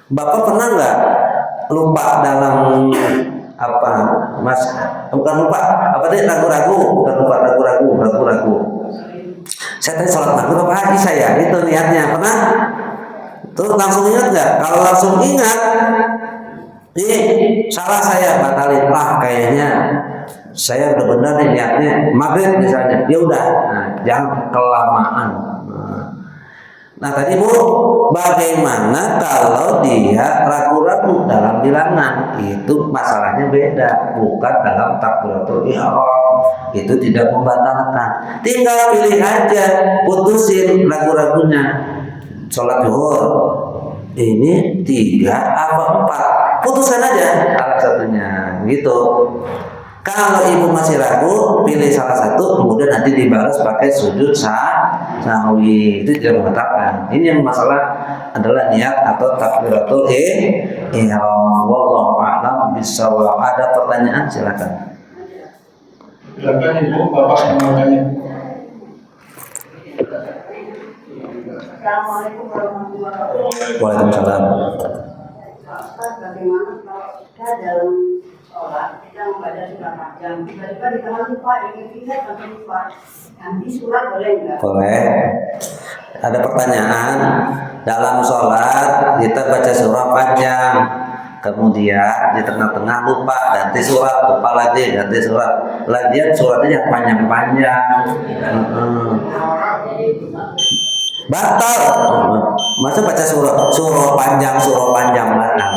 Bapak pernah nggak lupa dalam apa mas? Bukan lupa, apa tadi ragu-ragu, bukan lupa ragu-ragu. Saya tadi sholat maghrib apa haji saya, itu niatnya pernah? Terus langsung ingat nggak? Kalau langsung ingat, salah saya batalin lah kayaknya. Saya udah benar nih niatnya maghrib misalnya, ya udah, nah, jangan kelamaan. Nah tadi Bu, bagaimana kalau dia ragu-ragu dalam bilangan? Itu masalahnya beda, bukan dalam takbiratul ihram. Itu tidak membatalkan. Tinggal pilih aja, putusin ragu-ragunya. Sholat zuhur ini 3 apa 4, putuskan aja salah satunya, gitu. Kalau ibu masih ragu, pilih salah satu, kemudian nanti dibalas pakai sujud sahwi. Itu tidak membatalkan. Ini yang masalah adalah niat atau takbiratul ihram. Wallahu a'lam bishawab. Ada pertanyaan silakan. Silakan Ibu, Bapak yang mau tanya. Assalamualaikum warahmatullahi wabarakatuh. Waalaikumsalam. Ustaz, bagaimana kalau kita dalam sholat kita membaca surat panjang, tiba-tiba di tengah lupa ingin ingat atau lupa, nanti surat boleh nggak? Boleh. Ada pertanyaan, dalam sholat kita baca surah panjang, kemudian di tengah-tengah lupa ganti surat, lupa lagi ganti surat, lagian suratnya yang panjang-panjang. Batal. Masa baca surah panjang batal.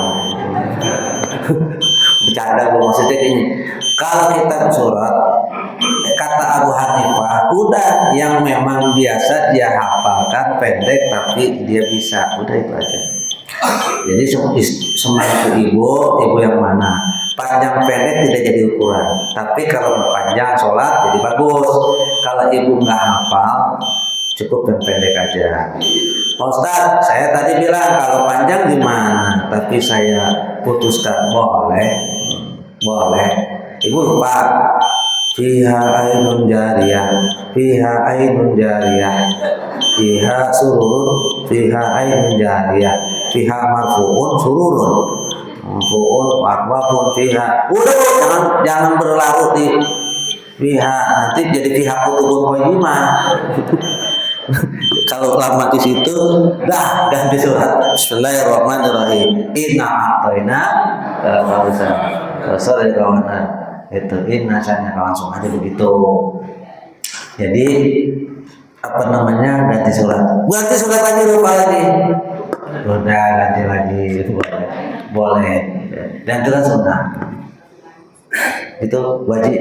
Bercanda Bu, maksudnya ini. Kalau kita surat, kata Abu Hanifah, udah yang memang biasa dia hafalkan pendek tapi dia bisa, udah itu aja. Jadi semampu ibu yang mana, panjang pendek tidak jadi ukuran. Tapi kalau panjang sholat jadi bagus. Kalau ibu nggak hafal, cukup yang pendek aja. Ustaz, saya tadi bilang kalau panjang gimana? Tapi saya putuskan boleh. Ibu lupa. Fiha ainun jariyah, fiha sururun, fiha ainun jariyah, fiha marfuun sururun, marfuun marfuun fiha. Udah, jangan berlarut di fiha, nanti jadi fiha kutubun qayyimah. Kalau lama di situ, dah ganti surat. Bismillahirrahmanirrahim. Inna a'tayna kalau dari kawanan itu inna saya langsung aja begitu. Jadi apa namanya ganti surat lagi lupa lagi. Udah ganti lagi boleh. Dan itu kan sunnah. Itu wajib.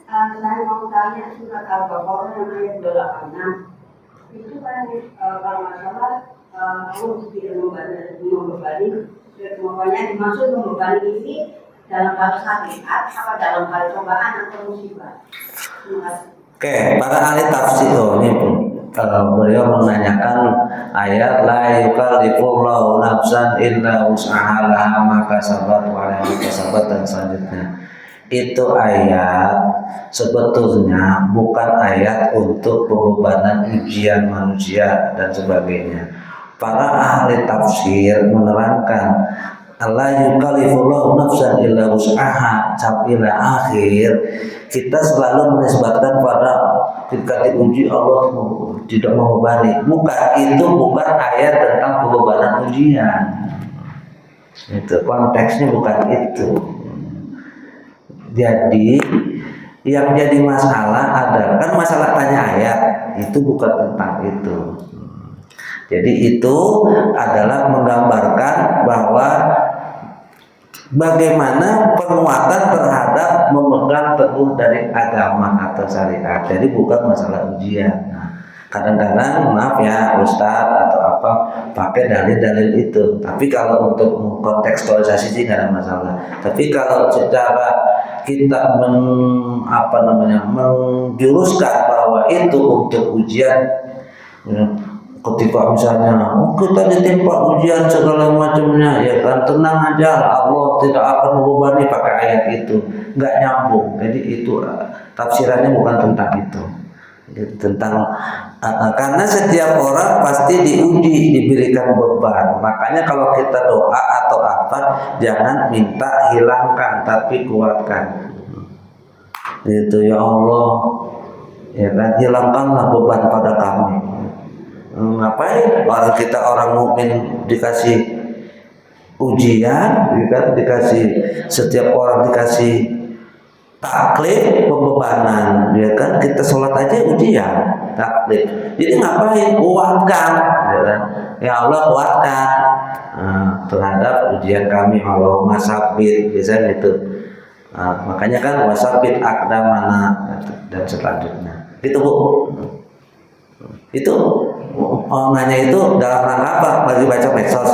Saya mau tanya surat Al-Baqarah yang ayat 26. Itu kan kalau nggak salah Allah tidak membebani. Makanya dimaksud membebani ini dalam hal syariat apa dalam hal cobaan atau musibah? Oke, para ahli tafsir ini kalau beliau menanyakan ayat la yukallifullahu nafsan illa wus'aha laha ma kasabat wa 'alaiha ma kasabat dan selanjutnya. Itu ayat sebetulnya bukan ayat untuk pembebanan ujian manusia dan sebagainya. Para ahli tafsir menerangkan la yukallifullahu nafsan illa wus'aha sampai akhir. Kita selalu menisbatkan pada ketika diuji Allah tidak membebani. Itu bukan ayat tentang pembebanan ujian. Itu konteksnya bukan itu. Jadi yang jadi masalah adalah kan masalah tanya ayat itu bukan tentang itu. Jadi itu adalah menggambarkan bahwa bagaimana penguatan terhadap memegang teguh dari agama atau syariat. Jadi bukan masalah ujian. Nah, kadang-kadang maaf ya Ustadz atau apa pakai dalil-dalil itu. Tapi kalau untuk kontekstualisasi sih nggak ada masalah. Tapi kalau secara kita menjuruskan bahwa itu untuk ujian, ketika misalnya kita ditimpa ujian segala macamnya, ya kan, tenang aja, Allah tidak akan membebani, pakai ayat itu, nggak nyambung. Jadi itu tafsirannya bukan tentang itu, tentang karena setiap orang pasti diuji, diberikan beban. Makanya kalau kita doa atau apa, jangan minta hilangkan, tapi kuatkan. Itu, ya Allah, ya kan, hilangkanlah beban pada kami. Ngapain orang kita orang mukmin dikasih ujian, dikasih, setiap orang dikasih taklif, pembebanan, ya kan, kita sholat aja ujian, taklif. Jadi ngapain, kuatkan, ya kan, ya Allah kuatkan terhadap ujian kami, Allahumma sabbit, biasanya itu. Makanya kan wasabbit aqdamana dan selanjutnya gitu, Bu. Itu nanya itu dalam rangka apa? Bagi baca medsos.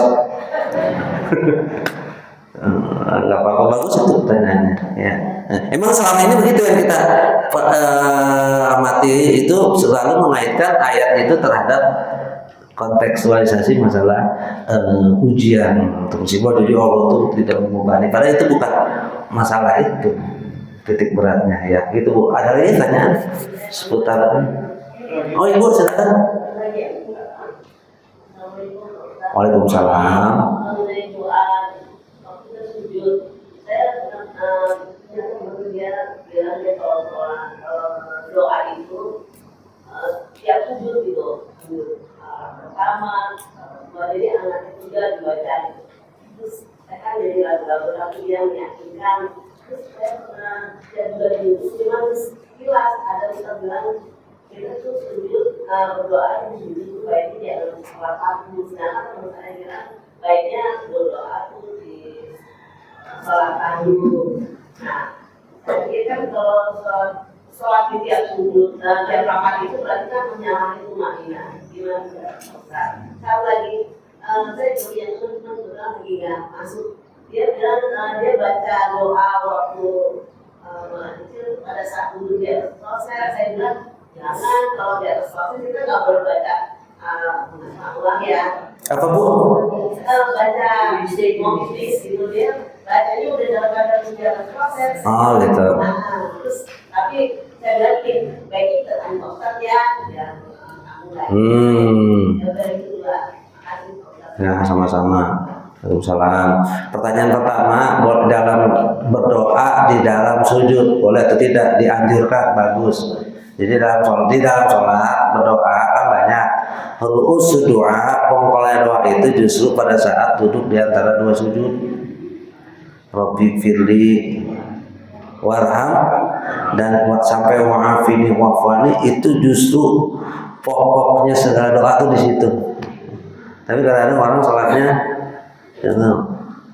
Nggak apa-apa, bagus itu pertanyaannya. Ya. Emang selama ini begitu yang kita amati, itu selalu mengaitkan ayat itu terhadap kontekstualisasi masalah ujian untuk musibah. Jadi Allah itu tidak membebani. Padahal itu bukan masalah itu titik beratnya, ya. Gitu, Bu. Ada lagi tanya seputar? Oh, Ibu silakan. Waalaikumsalam. Doa itu tiap sujud gitu, pertama, jadi anak ketiga dibaca. Terus saya kan jadi lagu-lagu yang meyakinkan. Terus saya pernah juga di YouTube, cuman sekilas ada kita bilang kita tuh sujud berdoa di sujud baiknya di dalam sholat aku. Sedangkan menurut saya kira baiknya berdoa tuh di sholat aku. Nah, jadi kan kalau sholat di tiap sujud dan tiap rakaat itu berarti kan menyalahi tumanina. Gimana? Satu lagi, saya juga yang sudah lagi nggak masuk. Dia bilang dia baca doa waktu kecil pada saat duduk di atas proses. Saya bilang jangan, kalau di atas proses kita nggak boleh baca ulang ya. Apa, Bu? Baca motifis gitu, dia bacanya udah dalam keadaan di atas proses. Oh, gitu. Terus tapi saya bilang baik kita tanya Ustaz ya, aku lagi. Ya, sama-sama. Waalaikumsalam. Pertanyaan pertama, dalam berdoa di dalam sujud boleh atau tidak? Dianjurkan, bagus. Jadi di dalam sholat berdoa kan banyak. Ru'us doa, pokoknya doa itu justru pada saat duduk di antara dua sujud. Rabbi firli warham dan sampai wa'afini wa'fani, itu justru pokoknya segala doa itu di situ. Tapi kadang-kadang orang sholatnya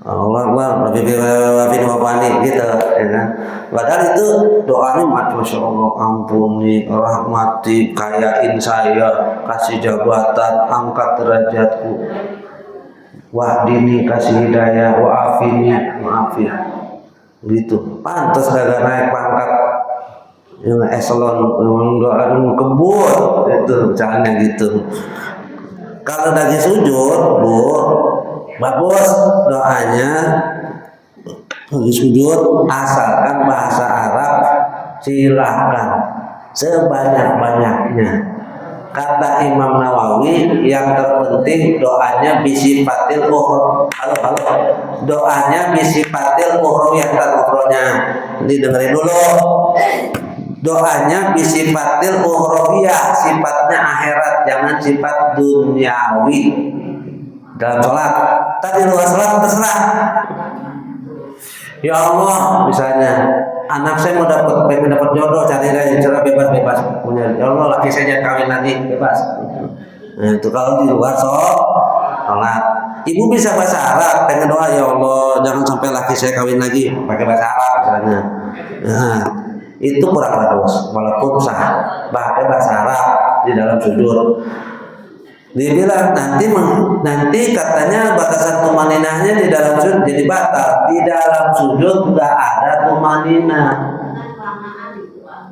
Allah Akbar, Rabbi firli wa'fani gitu, ya kan? Padahal itu doanya masya Allah, ampuni, rahmati, kayain saya, kasih jabatan, angkat derajatku, wahdini, kasih hidayah, wa'afini, maafin, gitu. Pantas gak naik pangkat yang eselon, enggak kebur, itu caranya gitu. Kalau lagi sujud, Bu, bagus doanya. Lagi sujud, asalkan bahasa Arab silahkan sebanyak-banyaknya. Kata Imam Nawawi, yang terpenting doanya bisifatil ukhra. Doanya bisifatil ukhrawiyah, ukhronya. Didengerin dulu. Doanya bisifatil ukhrawiyah, sifatnya akhirat, jangan sifat duniawi. Dalam sholat, tadi luar sholat terserah. Ya Allah, misalnya anak saya pengen dapat jodoh, cari aja cara bebas punya. Ya Allah, laki saya jangan kawin lagi, bebas. Nah, itu kalau di luar sholat. Ibu bisa bahasa Arab, pengen doa, ya Allah jangan sampai laki saya kawin lagi, pakai bahasa Arab misalnya. Nah, itu kurang bagus, walaupun sah pakai bahasa Arab di dalam sujud. Dibilang nanti katanya batasan tumaninahnya di dalam sujud jadi batal. Di dalam sujud nggak ada tumaninah.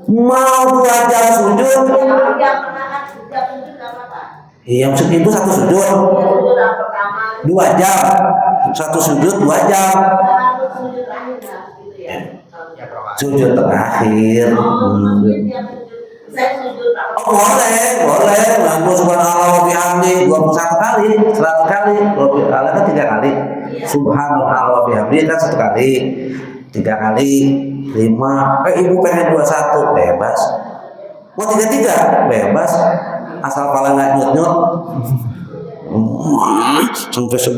Mau 2 jam sujud, Iya, maksud ibu satu sujud Sujud yang pertama 2 jam, satu sujud 2 jam, harus sujud terakhir nggak gitu ya? sujud terakhir. Maksudnya yang sujud, saya sujud apa? Oh boleh, ngaku subhanallah wa bihamdi 21 kali, 100 kali, Allah kan 3 kali, subhanallah wa bihamdi kan 1 kali, 3 kali, 5, ibu pengen 21, bebas, mau 33, bebas, asal kepala nggak nyut-nyut, sampai 11,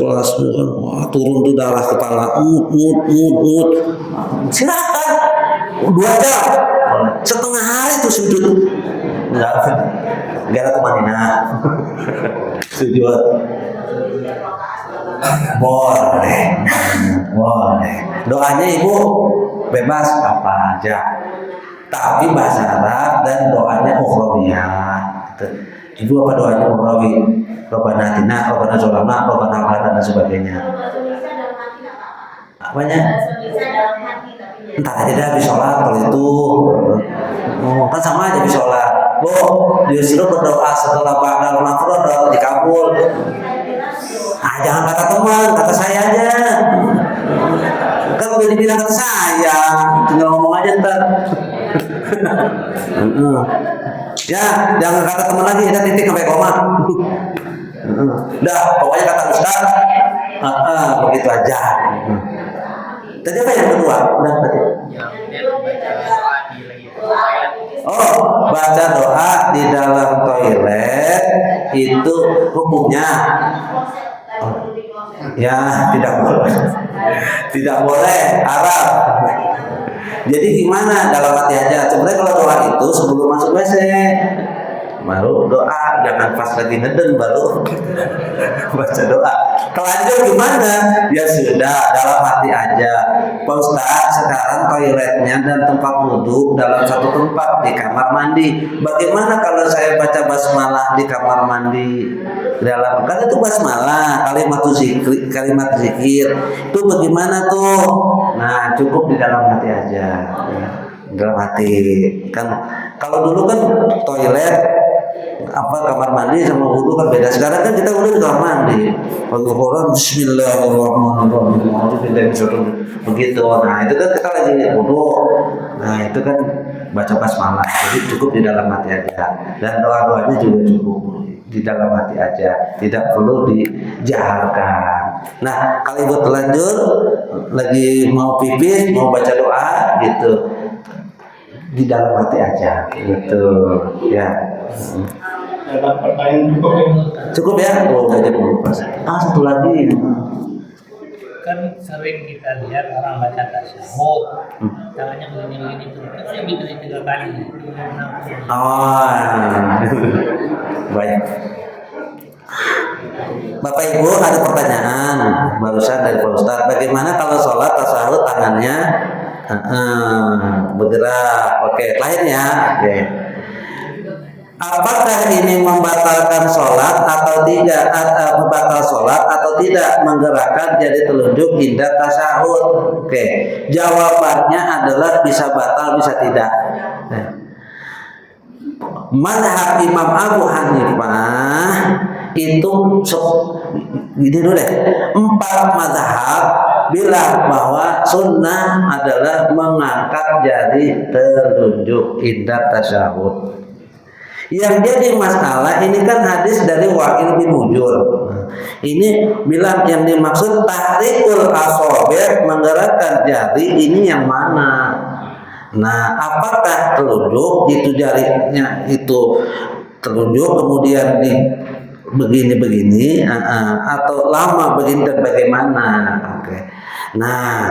wah, turun tuh darah kepala, silakan, 2 jam, setengah hari tuh sujud. Enggak ada kemana. Sujud boleh. Doanya ibu bebas apa aja, tapi bahasa Arab dan doanya ukhrawiyah. Ibu apa doanya ukhrawi? Rabbana atina, Rabbana zolamna, Rabbana ahlana dan sebagainya. Bahasa Indonesia dalam hati nggak apa-apa. Apanya? Bahasa Indonesia dalam hati tapi ya. Entar aja dah habis sholat kalau itu. Kan sama aja habis sholat. Bu, disuruh berdoa setelah ba'dal maghrib doa dikabul. Jangan kata teman, kata saya aja. Kan udah dibilang kata saya, tinggal ngomong aja ntar. Ya, jangan kata teman lagi, kita titik sampai koma. Udah, pokoknya kata Ustaz. Begitu aja. Tadi apa yang kedua? Udah tadi. Oh, baca doa di dalam toilet itu hukumnya ya tidak boleh haram. Jadi gimana dalam hati aja. Sebenarnya kalau doa itu sebelum masuk WC baru doa, jangan pas lagi ngeden baru baca doa. Telanjur gimana? Ya sudah dalam hati aja. Pak Ustaz, sekarang toiletnya dan tempat wudhu dalam satu tempat di kamar mandi. Bagaimana kalau saya baca basmalah di kamar mandi? Dalam kan itu basmalah, kalimat zikir. Itu bagaimana tuh? Nah, cukup di dalam hati aja. Dalam hati kan. Kalau dulu kan toilet kamar mandi sama wudhu kan beda. Sekarang kan kita udah di kamar mandi. Kalau orang Bismillahirrahmanirrahim begitu. Nah itu kan kita lagi wudhu. Nah itu kan baca basmalah. Jadi cukup di dalam hati aja. Dan doa-doanya juga cukup di dalam hati aja. Tidak perlu dijaharkan. Nah kalau ibu telanjur lagi mau pipis, mau baca doa gitu, di dalam hati aja gitu ya. Ada pertanyaan cukup ya? Cukup ya? Oh, udah jadi pas. Satu lagi. Kan sering kita lihat orang baca tasyahud, tangannya begini-begini tuh. Itu yang bisa 3 kali. Oh, baik. Bapak Ibu ada pertanyaan barusan dari Pak Ustadz. Bagaimana kalau sholat tasyahud tangannya bergerak? Oke, lain ya. Oke. Apakah ini membatalkan sholat atau tidak? Membatal sholat atau tidak? Menggerakkan jari telunjuk hingga tasyahud. Oke, jawabannya adalah bisa batal, bisa tidak. Mazhab Imam Abu Hanifah itu gini dulu deh. 4 mazhab bilang bahwa sunnah adalah mengangkat jari telunjuk hingga tasyahud. Yang jadi masalah ini kan hadis dari Wa'il bin Hujur. Ini bilang yang dimaksud tahrikul asabi', menggerakkan jari, ini yang mana? Nah, apakah telunjuk itu jarinya itu telunjuk kemudian di begini-begini atau lama begini dan bagaimana? Oke. Nah,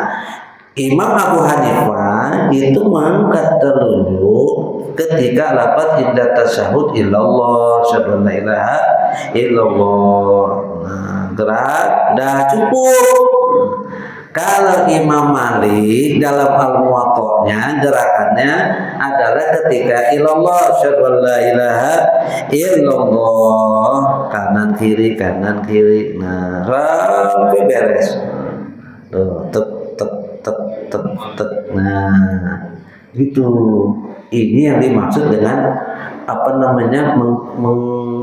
Imam Abu Hanifah itu mengangkat telunjuk ketika lafaz inda tasyahud illallah syahadu la ilaha illallah. Nah, gerak dah cukup. Kalau Imam Malik dalam Al-Muwatta'nya gerakannya adalah ketika illallah syahadu la ilaha illallah, kanan kiri. Nah, sampai beres. Tuh, tek. Nah, gitu. Ini yang dimaksud dengan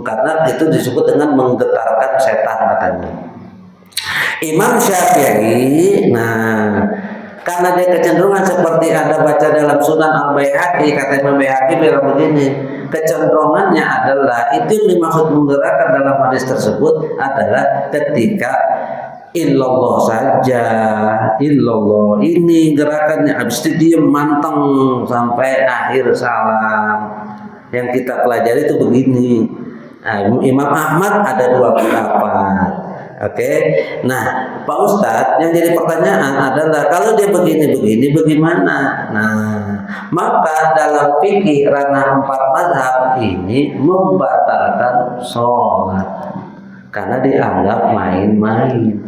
karena itu disebut dengan menggetarkan setan katanya. Imam Syafi'i, nah karena dia kecenderungan seperti ada baca dalam Sunan Al-Baihaqi, kata Imam Baihaqi bilang begini, kecenderungannya adalah itu yang dimaksud menggerakkan dalam hadis tersebut adalah ketika illallah saja, illallah ini gerakannya, habis itu dia manteng sampai akhir salam. Yang kita pelajari itu begini. Nah, Imam Ahmad ada dua pendapat. Oke, nah Pak Ustadz, yang jadi pertanyaan adalah kalau dia begini bagaimana? Nah, maka dalam fikih ranah 4 mazhab ini membatalkan sholat karena dianggap main-main.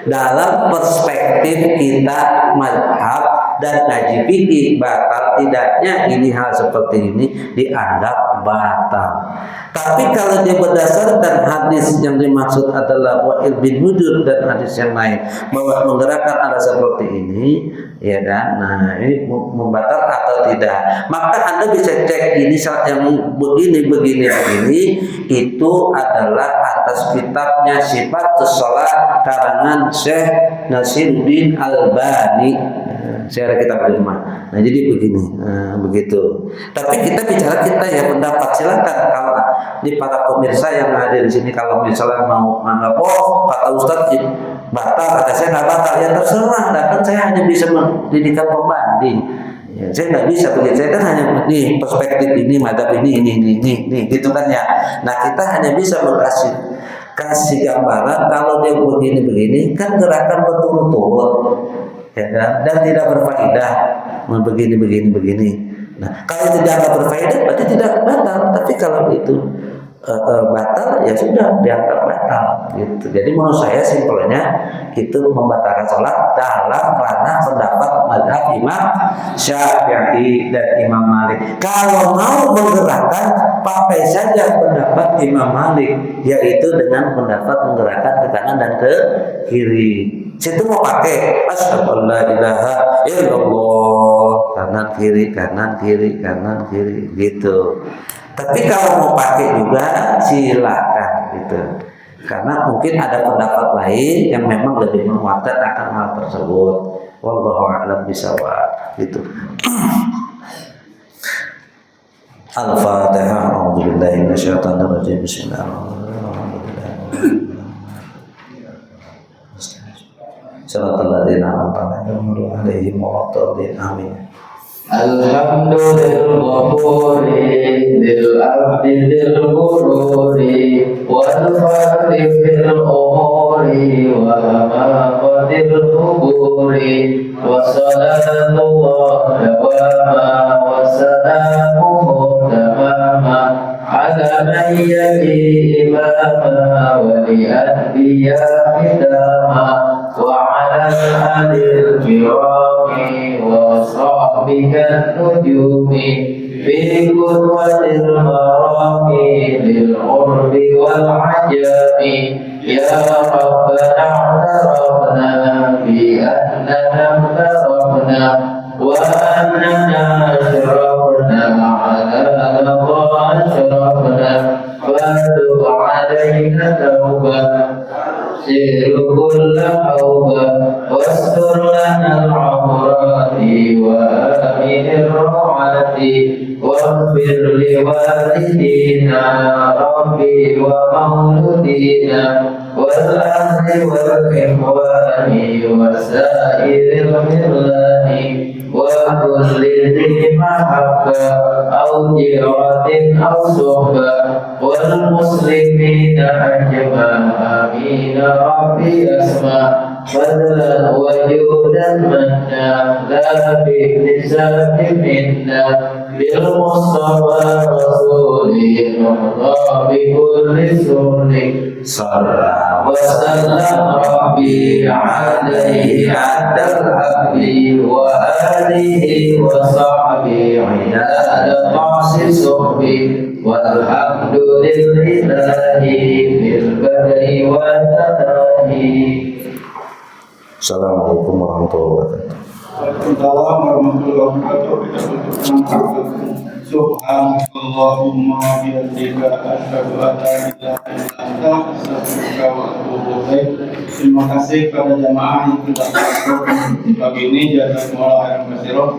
Dalam perspektif kita mazhab dan ngaji fikih, batal tidaknya ini hal seperti ini dianggap batal. Tapi kalau dia berdasarkan hadis yang dimaksud adalah Wa'il bin Hujur dan hadis yang lain bahwa menggerakkan ada seperti ini, ya kan? Nah, ini membatal atau tidak? Maka Anda bisa cek ini yang begini itu adalah atas kitabnya Sifatus Shalah karangan Syekh Nasiruddin Albani. Saya ada kitab di rumah. Nah, jadi begini, begitu. Tapi kita bicara kita ya pendapat, silakan kalau di para pemirsa yang ada di sini kalau misalnya mau menganggap kata Ustadz batal, kata saya nggak batal, ya terserah. Kan saya hanya bisa mendidikan pembanding. Ya, saya nggak bisa begitu. Saya kan hanya nih perspektif ini, madhab ini, gitu kan ya. Nah, kita hanya bisa kasih gambaran kalau dia begini kan gerakan berturut-turut. Ya kan? Dan tidak berfaedah begini. Nah, kalau tidak berfaedah berarti tidak batal. Tapi kalau itu batal ya sudah dianggap batal gitu. Jadi menurut saya simpelnya itu membatalkan sholat dalam ranah pendapat mazhab Imam Syafi'i dan Imam Malik. Kalau mau menggerakkan pakai saja pendapat Imam Malik, yaitu dengan pendapat menggerakkan ke kanan dan ke kiri. Situ mau pakai asyhadu an la ilaha illallah, kanan kiri gitu. Tapi kalau mau pakai juga silakan gitu. Karena mungkin ada pendapat lain yang memang lebih menguatkan akan hal tersebut. Wallahu a'lam bishawab gitu. Al-Fatihah. A'udzubillahi minasyaitonir rajim. Bismillahirrahmanirrahim. Shiratal ladzina an'amta 'alaihim ghairil maghdubi 'alaihim. Alhamdulillahirrahmanirrahim lil abdi lil ghururi wal fadil fil umuri wa maqadil quburi wa sallallahu wa salamuhu tamama ala man yati imama wa li anbiya hidama wa ala alil kirami wa sahbika nujumi fi qudwatil marami lil urbi wal ajami ya rabbana tarafna bi annana tarafna wa annana sharafna ala Allah sharafna wa tub alaina tawbah siru kulla hawba wastur lana al-umrati wa aminir rawati waghfir li walidina rabbi wa mauludina wal ahli wal ikhwani wa sa'iril millani wa kulli dhi mahabba aw jiratin aw suhba wal muslimina ajma'a amin rabbi asma' فضلا وجودا منا لا باكتساب منا بالمصطفى رسوله نرضى بكل سر صلى وسلم ربي عليه عد الحب وآله وصحبه عداد طعس صحبه والحمد لله في البر والتناهي. Assalamualaikum warahmatullahi wabarakatuh. Waalaikumsalam warahmatullahi wabarakatuh. Subhanallahumma wa bihamdika asyhadu an la ilaha illa anta astaghfiruka wa atubu ilaik. Terima kasih kepada jamaah yang telah hadir pagi ini. Jazakumullah khairan katsiran.